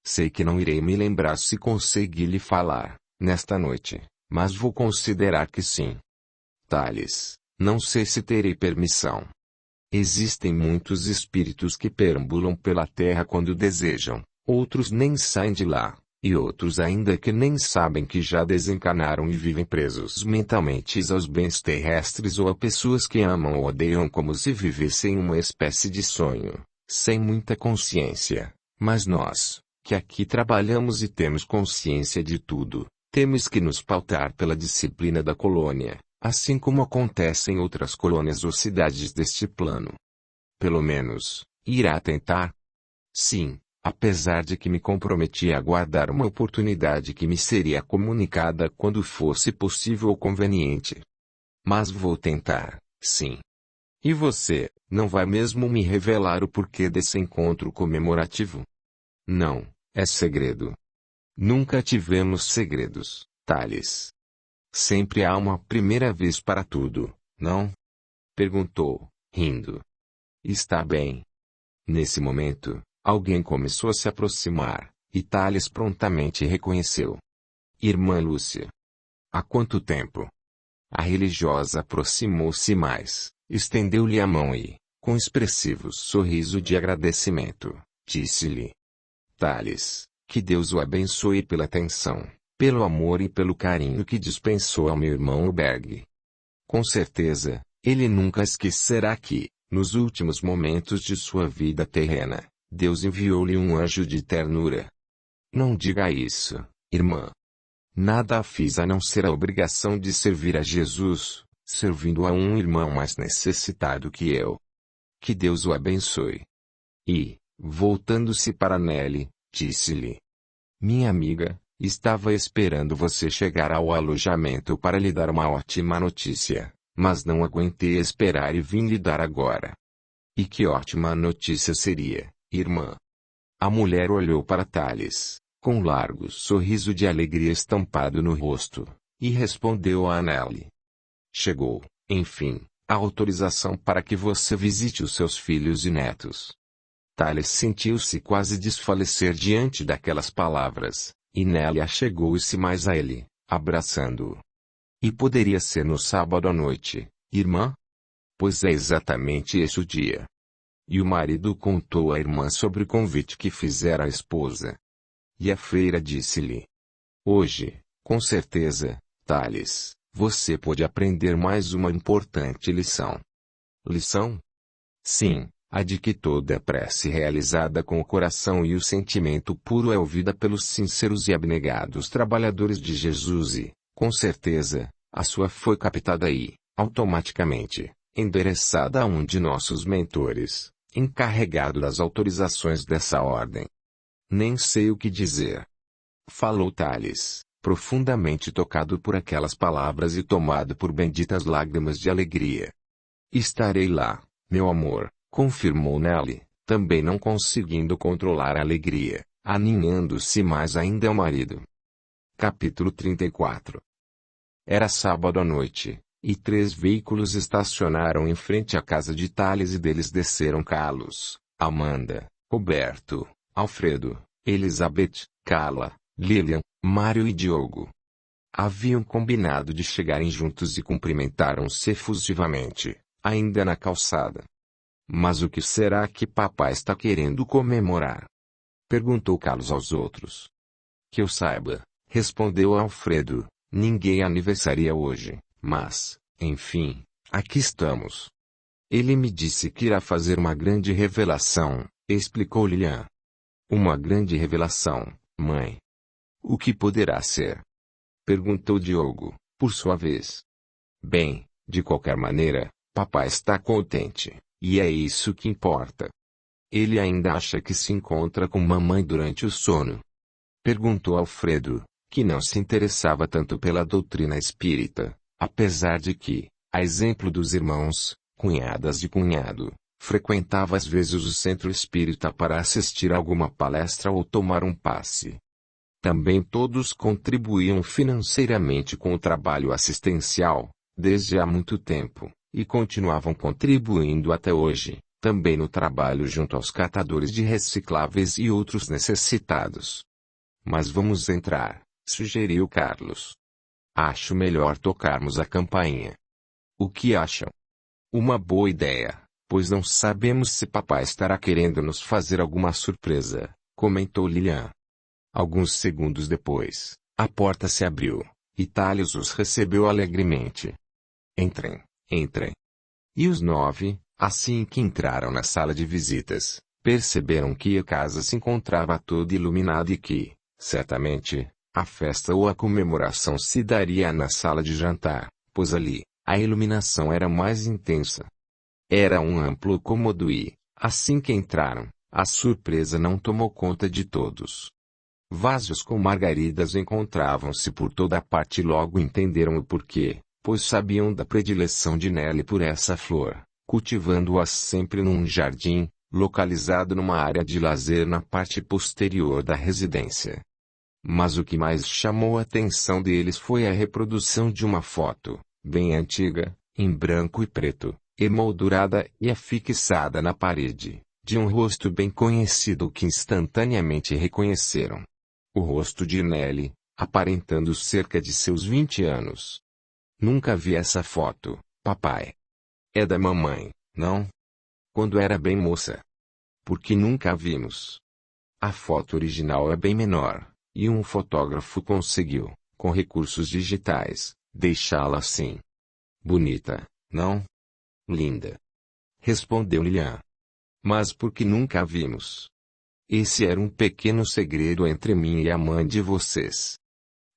Speaker 1: Sei que não irei me lembrar se consegui lhe falar, nesta noite, mas vou considerar que sim. Thales, não sei se terei permissão. Existem muitos espíritos que perambulam pela terra quando desejam, outros nem saem de lá, e outros ainda que nem sabem que já desencarnaram e vivem presos mentalmente aos bens terrestres ou a pessoas que amam ou odeiam como se vivessem uma espécie de sonho, sem muita consciência. Mas nós, que aqui trabalhamos e temos consciência de tudo, temos que nos pautar pela disciplina da colônia, assim como acontece em outras colônias ou cidades deste plano. Pelo menos, irá tentar? Sim, apesar de que me comprometi a aguardar uma oportunidade que me seria comunicada quando fosse possível ou conveniente. Mas vou tentar, sim. E você, não vai mesmo me revelar o porquê desse encontro comemorativo? Não, é segredo. Nunca tivemos segredos, Thales. Sempre há uma primeira vez para tudo, não? Perguntou, rindo. Está bem. Nesse momento, alguém começou a se aproximar, e Thales prontamente reconheceu. Irmã Lúcia. Há quanto tempo? A religiosa aproximou-se mais, estendeu-lhe a mão e, com expressivo sorriso de agradecimento, disse-lhe: Thales, que Deus o abençoe pela atenção, pelo amor e pelo carinho que dispensou ao meu irmão Berg. Com certeza, ele nunca esquecerá que, nos últimos momentos de sua vida terrena, Deus enviou-lhe um anjo de ternura. Não diga isso, irmã. Nada fiz a não ser a obrigação de servir a Jesus, servindo a um irmão mais necessitado que eu. Que Deus o abençoe. E, voltando-se para Nelly, disse-lhe: Minha amiga, estava esperando você chegar ao alojamento para lhe dar uma ótima notícia, mas não aguentei esperar e vim lhe dar agora. E que ótima notícia seria, irmã? A mulher olhou para Thales, com um largo sorriso de alegria estampado no rosto, e respondeu a Nelly: Chegou, enfim, a autorização para que você visite os seus filhos e netos. Thales sentiu-se quase desfalecer diante daquelas palavras, e Nelly achegou-se mais a ele, abraçando-o. E poderia ser no sábado à noite, irmã? Pois é exatamente esse o dia. E o marido contou à irmã sobre o convite que fizera à esposa. E a freira disse-lhe: Hoje, com certeza, Thales, você pôde aprender mais uma importante lição. Lição? Sim, a de que toda prece realizada com o coração e o sentimento puro é ouvida pelos sinceros e abnegados trabalhadores de Jesus e, com certeza, a sua foi captada e, automaticamente, endereçada a um de nossos mentores, encarregado das autorizações dessa ordem. Nem sei o que dizer. Falou Thales, profundamente tocado por aquelas palavras e tomado por benditas lágrimas de alegria. Estarei lá, meu amor, confirmou Nelly, também não conseguindo controlar a alegria, aninhando-se mais ainda ao marido. Capítulo 34. Era sábado à noite, e 3 veículos estacionaram em frente à casa de Thales e deles desceram Carlos, Amanda, Roberto, Alfredo, Elizabeth, Carla, Lilian, Mário e Diogo. Haviam combinado de chegarem juntos e cumprimentaram-se efusivamente, ainda na calçada. Mas o que será que papai está querendo comemorar? Perguntou Carlos aos outros. Que eu saiba, respondeu Alfredo, ninguém aniversaria hoje, mas, enfim, aqui estamos. Ele me disse que irá fazer uma grande revelação, explicou Lilian. Uma grande revelação, mãe. O que poderá ser? Perguntou Diogo, por sua vez. Bem, de qualquer maneira, papai está contente, e é isso que importa. Ele ainda acha que se encontra com mamãe durante o sono? Perguntou Alfredo, que não se interessava tanto pela doutrina espírita, apesar de que, a exemplo dos irmãos, cunhadas de cunhado, frequentava às vezes o centro espírita para assistir a alguma palestra ou tomar um passe. Também todos contribuíam financeiramente com o trabalho assistencial, desde há muito tempo, e continuavam contribuindo até hoje, também no trabalho junto aos catadores de recicláveis e outros necessitados. Mas vamos entrar, sugeriu Carlos. Acho melhor tocarmos a campainha. O que acham? Uma boa ideia, pois não sabemos se papai estará querendo nos fazer alguma surpresa, comentou Lilian. Alguns segundos depois, a porta se abriu, e Thales os recebeu alegremente. Entrem, entrem. E os 9, assim que entraram na sala de visitas, perceberam que a casa se encontrava toda iluminada e que, certamente, a festa ou a comemoração se daria na sala de jantar, pois ali, a iluminação era mais intensa. Era um amplo cômodo e, assim que entraram, a surpresa não tomou conta de todos. Vasos com margaridas encontravam-se por toda a parte e logo entenderam o porquê, pois sabiam da predileção de Nelly por essa flor, cultivando-as sempre num jardim, localizado numa área de lazer na parte posterior da residência. Mas o que mais chamou a atenção deles foi a reprodução de uma foto, bem antiga, em branco e preto, emoldurada e afixada na parede, de um rosto bem conhecido que instantaneamente reconheceram. O rosto de Nelly, aparentando cerca de seus 20 anos. Nunca vi essa foto, papai. É da mamãe, não? Quando era bem moça. Porque nunca a vimos. A foto original é bem menor, e um fotógrafo conseguiu, com recursos digitais, deixá-la assim. Bonita, não? Linda. Respondeu Lilian. Mas porque nunca a vimos. Esse era um pequeno segredo entre mim e a mãe de vocês.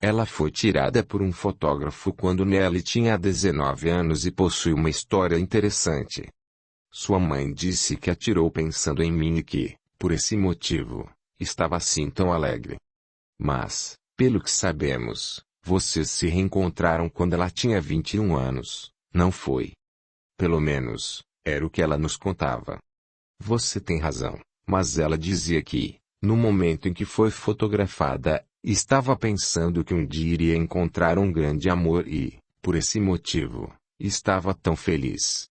Speaker 1: Ela foi tirada por um fotógrafo quando Nelly tinha 19 anos e possui uma história interessante. Sua mãe disse que a tirou pensando em mim e que, por esse motivo, estava assim tão alegre. Mas, pelo que sabemos, vocês se reencontraram quando ela tinha 21 anos, não foi? Pelo menos, era o que ela nos contava. Você tem razão, mas ela dizia que, no momento em que foi fotografada, estava pensando que um dia iria encontrar um grande amor e, por esse motivo, estava tão feliz.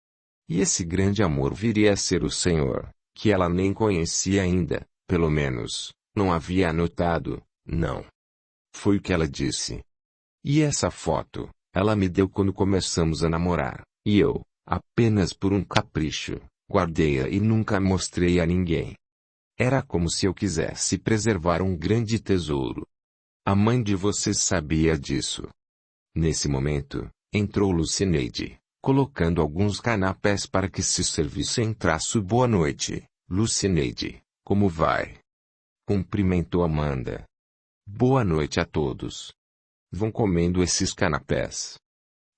Speaker 1: E esse grande amor viria a ser o Senhor, que ela nem conhecia ainda, pelo menos, não havia notado, não. Foi o que ela disse. E essa foto, ela me deu quando começamos a namorar, e eu, apenas por um capricho, guardei-a e nunca a mostrei a ninguém. Era como se eu quisesse preservar um grande tesouro. A mãe de vocês sabia disso. Nesse momento, entrou Lucineide, colocando alguns canapés para que se servissem. Boa noite, Lucineide, como vai? Cumprimentou Amanda. Boa noite a todos. Vão comendo esses canapés.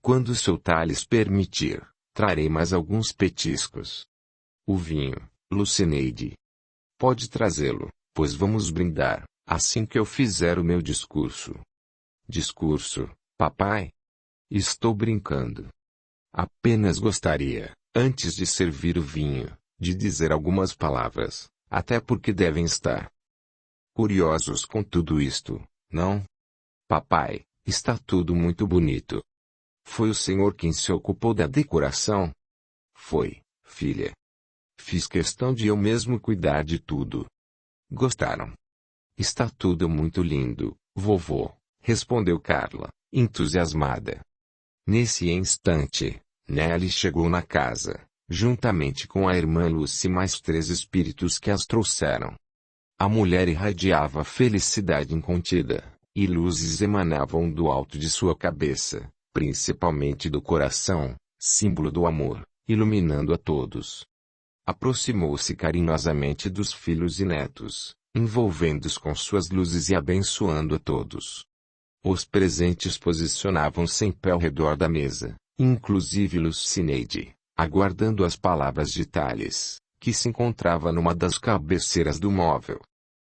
Speaker 1: Quando seu Thales permitir, trarei mais alguns petiscos. O vinho, Lucineide. Pode trazê-lo, pois vamos brindar, assim que eu fizer o meu discurso. Discurso, papai? Estou brincando. Apenas gostaria, antes de servir o vinho, de dizer algumas palavras, até porque devem estar curiosos com tudo isto, não? Papai, está tudo muito bonito. Foi o senhor quem se ocupou da decoração? Foi, filha. Fiz questão de eu mesmo cuidar de tudo. Gostaram? Está tudo muito lindo, vovô, respondeu Carla, entusiasmada. Nesse instante, Nelly chegou na casa, juntamente com a irmã Lucy e mais 3 espíritos que as trouxeram. A mulher irradiava felicidade incontida, e luzes emanavam do alto de sua cabeça, principalmente do coração, símbolo do amor, iluminando a todos. Aproximou-se carinhosamente dos filhos e netos, envolvendo-os com suas luzes e abençoando a todos. Os presentes posicionavam-se em pé ao redor da mesa, inclusive Lucineide, aguardando as palavras de Thales, que se encontrava numa das cabeceiras do móvel.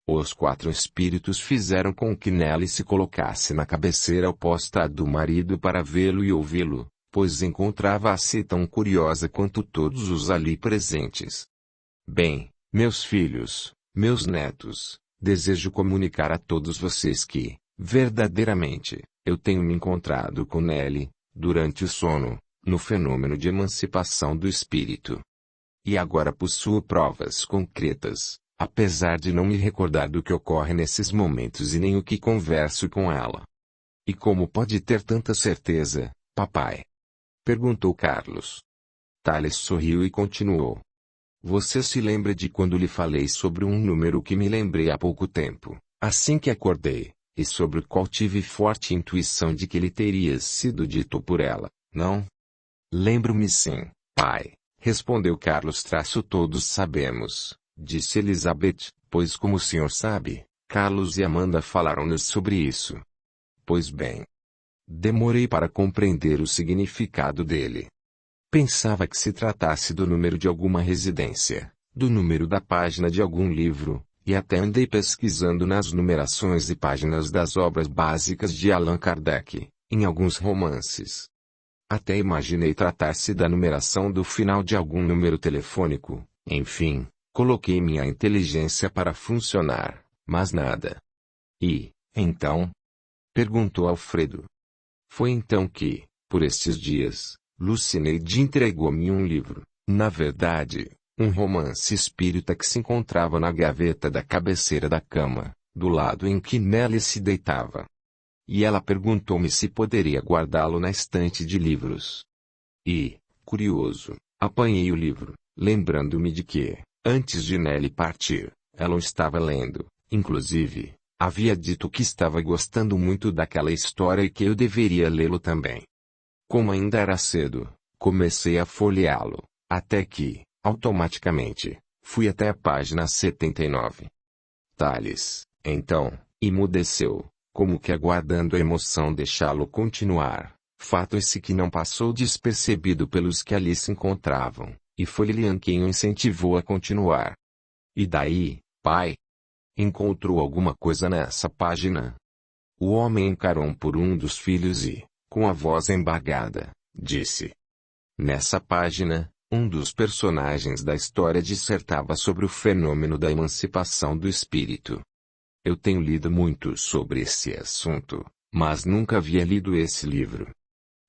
Speaker 1: Os 4 espíritos fizeram com que Nelly se colocasse na cabeceira oposta à do marido para vê-lo e ouvi-lo, pois encontrava-se tão curiosa quanto todos os ali presentes. Bem, meus filhos, meus netos, desejo comunicar a todos vocês que, verdadeiramente, eu tenho me encontrado com Nelly, durante o sono, no fenômeno de emancipação do espírito. E agora possuo provas concretas, apesar de não me recordar do que ocorre nesses momentos e nem o que converso com ela. E como pode ter tanta certeza, papai? Perguntou Carlos. Thales sorriu e continuou. Você se lembra de quando lhe falei sobre um número que me lembrei há pouco tempo, assim que acordei, e sobre o qual tive forte intuição de que ele teria sido dito por ela, não? Lembro-me sim, pai, respondeu Carlos. Todos sabemos, disse Elizabeth, pois como o senhor sabe, Carlos e Amanda falaram-nos sobre isso. Pois bem. Demorei para compreender o significado dele. Pensava que se tratasse do número de alguma residência, do número da página de algum livro, e até andei pesquisando nas numerações e páginas das obras básicas de Allan Kardec, em alguns romances. Até imaginei tratar-se da numeração do final de algum número telefônico, enfim, coloquei minha inteligência para funcionar, mas nada. E, então? Perguntou Alfredo. Foi então que, por estes dias, Lucineide entregou-me um livro, na verdade, Um romance espírita que se encontrava na gaveta da cabeceira da cama, do lado em que Nelly se deitava. E ela perguntou-me se poderia guardá-lo na estante de livros. E, curioso, apanhei o livro, lembrando-me de que, antes de Nelly partir, ela o estava lendo. Inclusive, havia dito que estava gostando muito daquela história e que eu deveria lê-lo também. Como ainda era cedo, comecei a folheá-lo, até que, automaticamente, fui até a página 79. Thales, então, emudeceu, como que aguardando a emoção deixá-lo continuar. Fato esse que não passou despercebido pelos que ali se encontravam, e foi Lilian quem o incentivou a continuar. E daí, pai? Encontrou alguma coisa nessa página? O homem encarou por um dos filhos e, com a voz embargada, disse. Nessa página, um dos personagens da história dissertava sobre o fenômeno da emancipação do espírito. Eu tenho lido muito sobre esse assunto, mas nunca havia lido esse livro.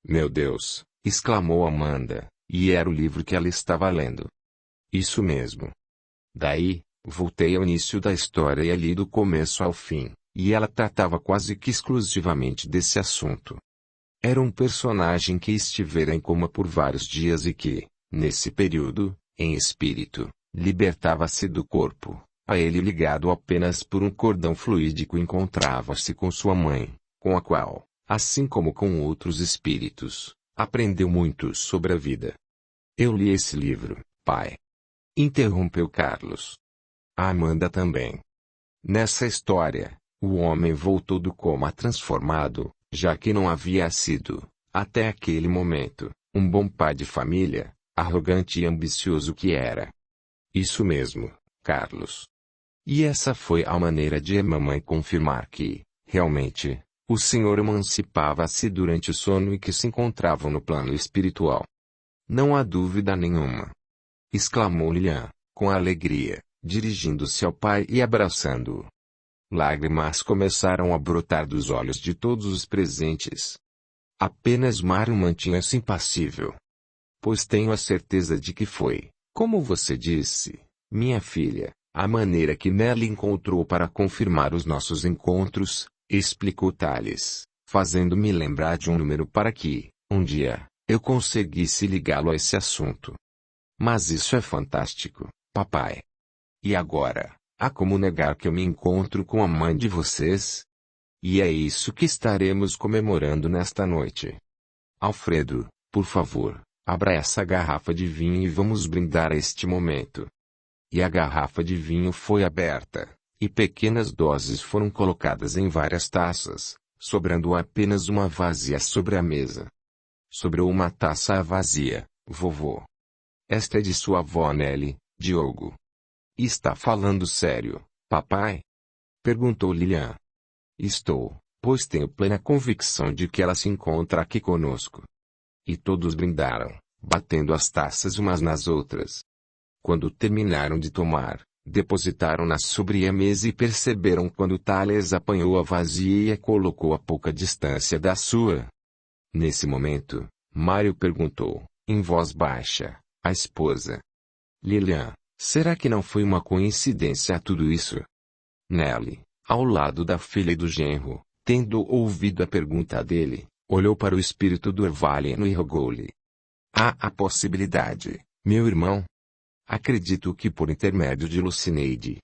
Speaker 1: Meu Deus! Exclamou Amanda, e era o livro que ela estava lendo. Isso mesmo. Daí, voltei ao início da história e a li do começo ao fim, e ela tratava quase que exclusivamente desse assunto. Era um personagem que estivera em coma por vários dias e que, nesse período, em espírito, libertava-se do corpo, a ele ligado apenas por um cordão fluídico, encontrava-se com sua mãe, com a qual, assim como com outros espíritos, aprendeu muito sobre a vida. Eu li esse livro, pai. Interrompeu Carlos. A Amanda também. Nessa história, o homem voltou do coma transformado, já que não havia sido, até aquele momento, um bom pai de família, arrogante e ambicioso que era. Isso mesmo, Carlos. E essa foi a maneira de mamãe confirmar que, realmente, o senhor emancipava-se durante o sono e que se encontravam no plano espiritual. Não há dúvida nenhuma. Exclamou Lilian, com alegria, dirigindo-se ao pai e abraçando-o. Lágrimas começaram a brotar dos olhos de todos os presentes. Apenas Mário mantinha-se impassível. Pois tenho a certeza de que foi, como você disse, minha filha, a maneira que Nelly encontrou para confirmar os nossos encontros, explicou Thales, fazendo-me lembrar de um número para que, um dia, eu conseguisse ligá-lo a esse assunto. Mas isso é fantástico, papai. E agora, há como negar que eu me encontro com a mãe de vocês? E é isso que estaremos comemorando nesta noite. Alfredo, por favor, abra essa garrafa de vinho e vamos brindar a este momento. E a garrafa de vinho foi aberta, e pequenas doses foram colocadas em várias taças, sobrando apenas uma vazia sobre a mesa. Sobrou uma taça vazia, vovô. Esta é de sua avó Nelly, Diogo. Está falando sério, papai? Perguntou Lilian. Estou, pois tenho plena convicção de que ela se encontra aqui conosco. E todos brindaram, batendo as taças umas nas outras. Quando terminaram de tomar, depositaram-na sobre a mesa e perceberam quando Thales apanhou a vazia e a colocou a pouca distância da sua. Nesse momento, Mário perguntou, em voz baixa, à esposa. Lilian, será que não foi uma coincidência tudo isso? Nelly, ao lado da filha e do genro, tendo ouvido a pergunta dele, olhou para o espírito do Ervalino e rogou-lhe. Há a possibilidade, meu irmão. Acredito que por intermédio de Lucineide.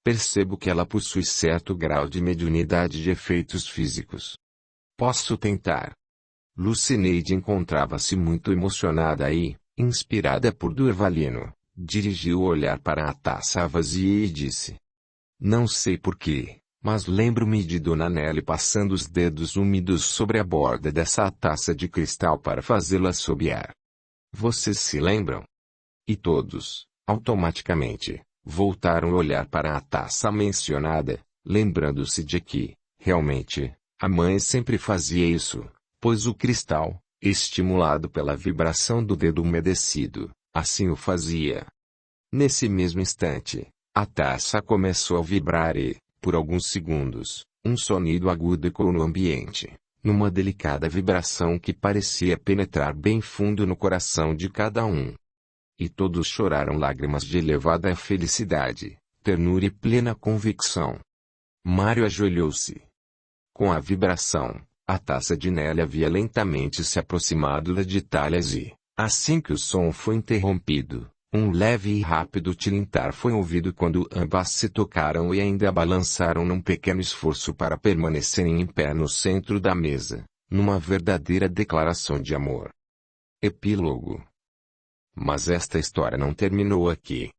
Speaker 1: Percebo que ela possui certo grau de mediunidade de efeitos físicos. Posso tentar. Lucineide encontrava-se muito emocionada e, inspirada por Durvalino, dirigiu o olhar para a taça vazia e disse. Não sei porquê, mas lembro-me de Dona Nelly passando os dedos úmidos sobre a borda dessa taça de cristal para fazê-la assobiar. Vocês se lembram? E todos, automaticamente, voltaram a olhar para a taça mencionada, lembrando-se de que, realmente, a mãe sempre fazia isso, pois o cristal, estimulado pela vibração do dedo umedecido, assim o fazia. Nesse mesmo instante, a taça começou a vibrar e, por alguns segundos, um sonido agudo ecoou no ambiente, numa delicada vibração que parecia penetrar bem fundo no coração de cada um. E todos choraram lágrimas de elevada felicidade, ternura e plena convicção. Mário ajoelhou-se. Com a vibração, a taça de Nelly havia lentamente se aproximado da de Thales e, assim que o som foi interrompido, um leve e rápido tilintar foi ouvido quando ambas se tocaram e ainda balançaram num pequeno esforço para permanecerem em pé no centro da mesa, numa verdadeira declaração de amor. Epílogo. Mas esta história não terminou aqui.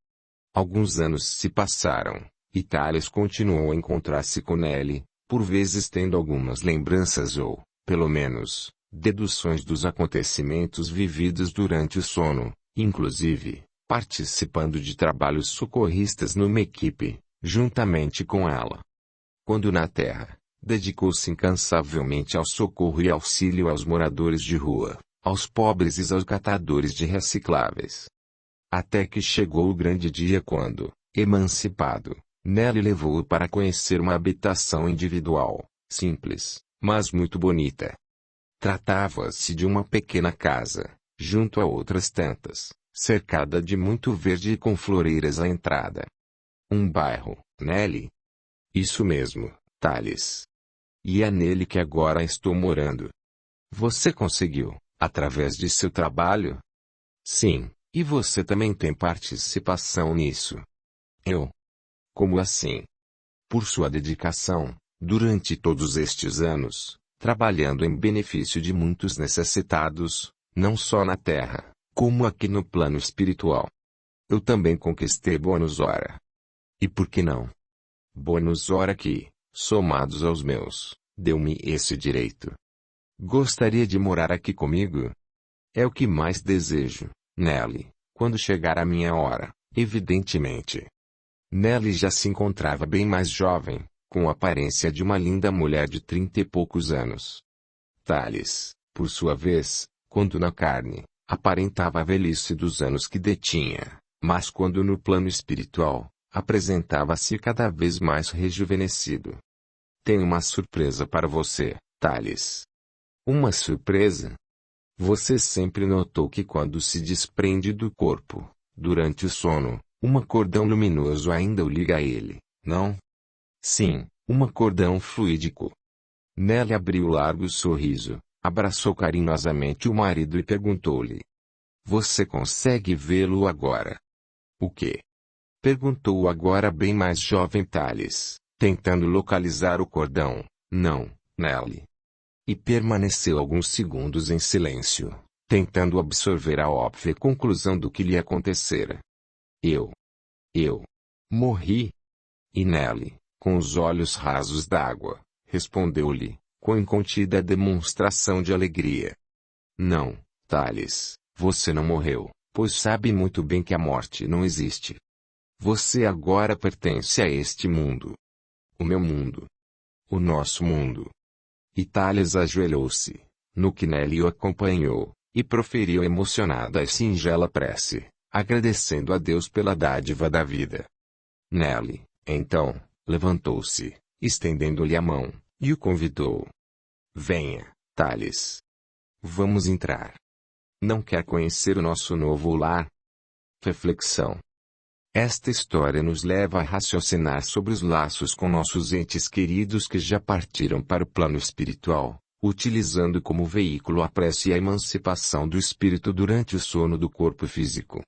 Speaker 1: Alguns anos se passaram, e Thales continuou a encontrar-se com Nelly, por vezes tendo algumas lembranças ou, pelo menos, deduções dos acontecimentos vividos durante o sono, inclusive, participando de trabalhos socorristas numa equipe, juntamente com ela. Quando na Terra, dedicou-se incansavelmente ao socorro e auxílio aos moradores de rua, aos pobres e aos catadores de recicláveis. Até que chegou o grande dia quando, emancipado, Nelly levou-o para conhecer uma habitação individual, simples, mas muito bonita. Tratava-se de uma pequena casa, junto a outras tantas, cercada de muito verde e com floreiras à entrada. Um bairro, Nelly? Isso mesmo, Thales. E é nele que agora estou morando. Você conseguiu, através de seu trabalho? Sim, e você também tem participação nisso. Eu? Como assim? Por sua dedicação, durante todos estes anos, trabalhando em benefício de muitos necessitados, não só na Terra, como aqui no plano espiritual. Eu também conquistei bônus hora. E por que não? Bônus hora que, somados aos meus, deu-me esse direito. Gostaria de morar aqui comigo? É o que mais desejo, Nelly, quando chegar a minha hora, evidentemente. Nelly já se encontrava bem mais jovem, com a aparência de uma linda mulher de 30 e poucos anos. Thales, por sua vez, quando na carne, aparentava a velhice dos anos que detinha, mas quando no plano espiritual, apresentava-se cada vez mais rejuvenescido. Tenho uma surpresa para você, Thales. Uma surpresa? Você sempre notou que quando se desprende do corpo, durante o sono, um cordão luminoso ainda o liga a ele, não? Sim, um cordão fluídico. Nelly abriu largo sorriso, abraçou carinhosamente o marido e perguntou-lhe: Você consegue vê-lo agora? O quê? Perguntou o agora bem mais jovem Thales, tentando localizar o cordão. Não, Nelly. E permaneceu alguns segundos em silêncio, tentando absorver a óbvia conclusão do que lhe acontecera. Eu morri. E Nelly, com os olhos rasos d'água, respondeu-lhe, com incontida demonstração de alegria. Não, Thales, você não morreu, pois sabe muito bem que a morte não existe. Você agora pertence a este mundo. O meu mundo. O nosso mundo. E Thales ajoelhou-se, no que Nelly o acompanhou, e proferiu emocionada e singela prece, agradecendo a Deus pela dádiva da vida. Nelly, então, levantou-se, estendendo-lhe a mão, e o convidou. Venha, Thales. Vamos entrar. Não quer conhecer o nosso novo lar? Reflexão. Esta história nos leva a raciocinar sobre os laços com nossos entes queridos que já partiram para o plano espiritual, utilizando como veículo a prece e a emancipação do espírito durante o sono do corpo físico.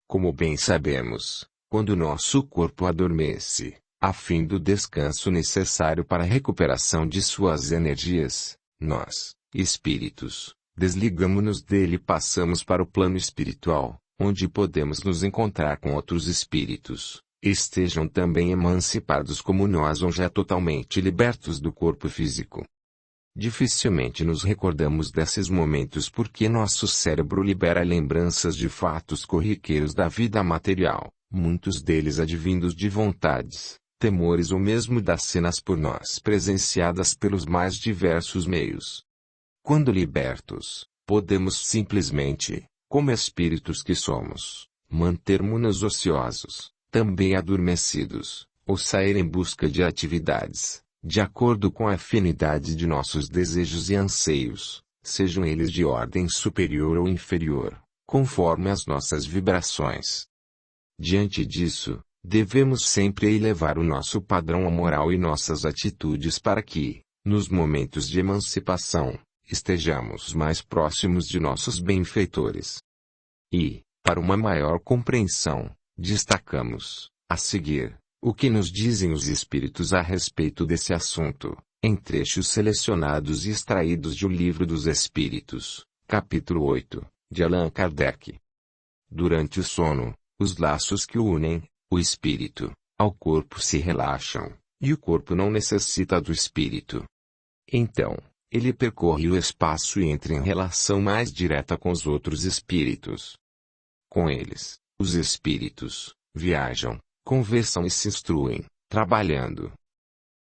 Speaker 1: Como bem sabemos, quando nosso corpo adormece, a fim do descanso necessário para a recuperação de suas energias, nós, espíritos, desligamo-nos dele e passamos para o plano espiritual, onde podemos nos encontrar com outros espíritos, estejam também emancipados como nós ou já totalmente libertos do corpo físico. Dificilmente nos recordamos desses momentos porque nosso cérebro libera lembranças de fatos corriqueiros da vida material, muitos deles advindos de vontades, temores ou mesmo das cenas por nós presenciadas pelos mais diversos meios. Quando libertos, podemos simplesmente, como espíritos que somos, mantermos-nos ociosos, também adormecidos, ou sair em busca de atividades, de acordo com a afinidade de nossos desejos e anseios, sejam eles de ordem superior ou inferior, conforme as nossas vibrações. Diante disso, devemos sempre elevar o nosso padrão moral e nossas atitudes para que, nos momentos de emancipação, estejamos mais próximos de nossos benfeitores. E, para uma maior compreensão, destacamos, a seguir, o que nos dizem os espíritos a respeito desse assunto, em trechos selecionados e extraídos de O Livro dos Espíritos, capítulo 8, de Allan Kardec. Durante o sono, os laços que unem o espírito ao corpo se relaxam, e o corpo não necessita do espírito. Então, ele percorre o espaço e entra em relação mais direta com os outros espíritos. Com eles, os espíritos viajam, conversam e se instruem, trabalhando.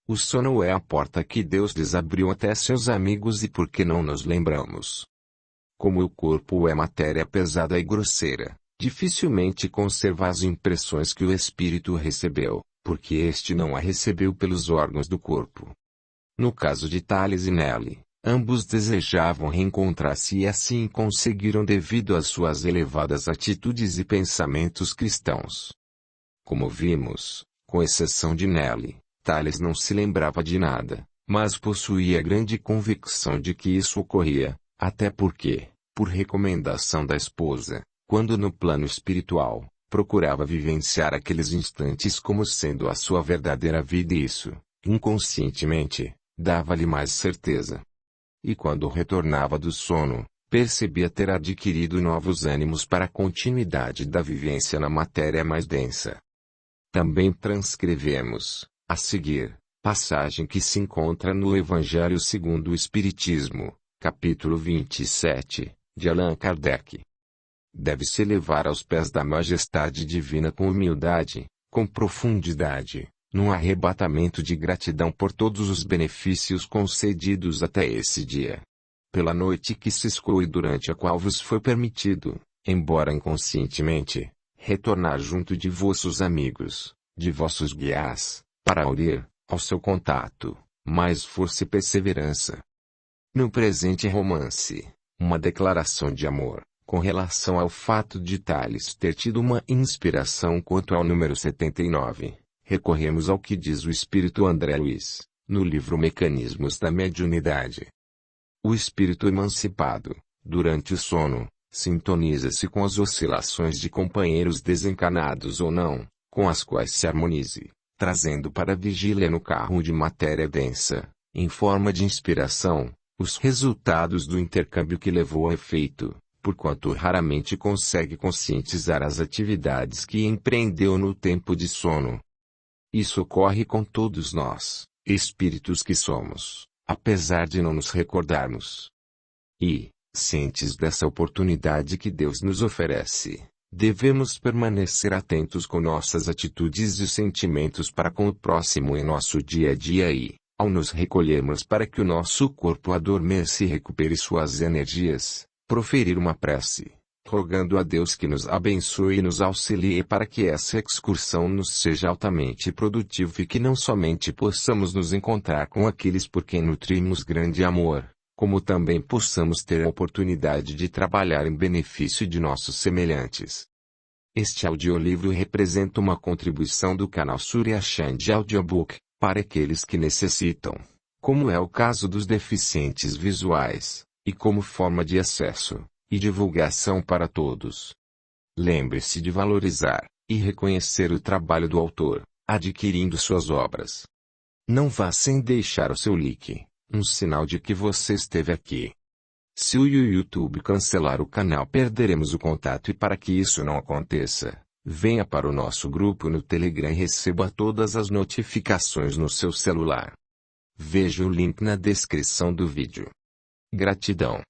Speaker 1: O sono é a porta que Deus lhes abriu até seus amigos e por que não nos lembramos? Como o corpo é matéria pesada e grosseira, dificilmente conserva as impressões que o espírito recebeu, porque este não a recebeu pelos órgãos do corpo. No caso de Thales e Nelly, ambos desejavam reencontrar-se e assim conseguiram devido às suas elevadas atitudes e pensamentos cristãos. Como vimos, com exceção de Nelly, Thales não se lembrava de nada, mas possuía grande convicção de que isso ocorria, até porque, por recomendação da esposa, quando no plano espiritual, procurava vivenciar aqueles instantes como sendo a sua verdadeira vida e isso, inconscientemente, dava-lhe mais certeza. E quando retornava do sono, percebia ter adquirido novos ânimos para a continuidade da vivência na matéria mais densa. Também transcrevemos, a seguir, passagem que se encontra no Evangelho segundo o Espiritismo, capítulo 27, de Allan Kardec. Deve-se levar aos pés da majestade divina com humildade, com profundidade, num arrebatamento de gratidão por todos os benefícios concedidos até esse dia. Pela noite que se escoou e durante a qual vos foi permitido, embora inconscientemente, retornar junto de vossos amigos, de vossos guias, para unir, ao seu contato, mais força e perseverança. No presente romance, uma declaração de amor, com relação ao fato de Thales ter tido uma inspiração quanto ao número 79, recorremos ao que diz o espírito André Luiz, no livro Mecanismos da Mediunidade. O espírito emancipado, durante o sono, sintoniza-se com as oscilações de companheiros desencarnados ou não, com as quais se harmonize, trazendo para a vigília no carro de matéria densa, em forma de inspiração, os resultados do intercâmbio que levou a efeito, porquanto raramente consegue conscientizar as atividades que empreendeu no tempo de sono. Isso ocorre com todos nós, espíritos que somos, apesar de não nos recordarmos. E, cientes dessa oportunidade que Deus nos oferece, devemos permanecer atentos com nossas atitudes e sentimentos para com o próximo em nosso dia a dia e, ao nos recolhermos para que o nosso corpo adormeça e recupere suas energias, proferir uma prece, rogando a Deus que nos abençoe e nos auxilie para que essa excursão nos seja altamente produtiva e que não somente possamos nos encontrar com aqueles por quem nutrimos grande amor, como também possamos ter a oportunidade de trabalhar em benefício de nossos semelhantes. Este audiolivro representa uma contribuição do canal Surya Chand Audiobook, para aqueles que necessitam, como é o caso dos deficientes visuais, e como forma de acesso e divulgação para todos. Lembre-se de valorizar e reconhecer o trabalho do autor, adquirindo suas obras. Não vá sem deixar o seu like, um sinal de que você esteve aqui. Se o YouTube cancelar o canal, perderemos o contato e para que isso não aconteça, venha para o nosso grupo no Telegram e receba todas as notificações no seu celular. Veja o link na descrição do vídeo. Gratidão.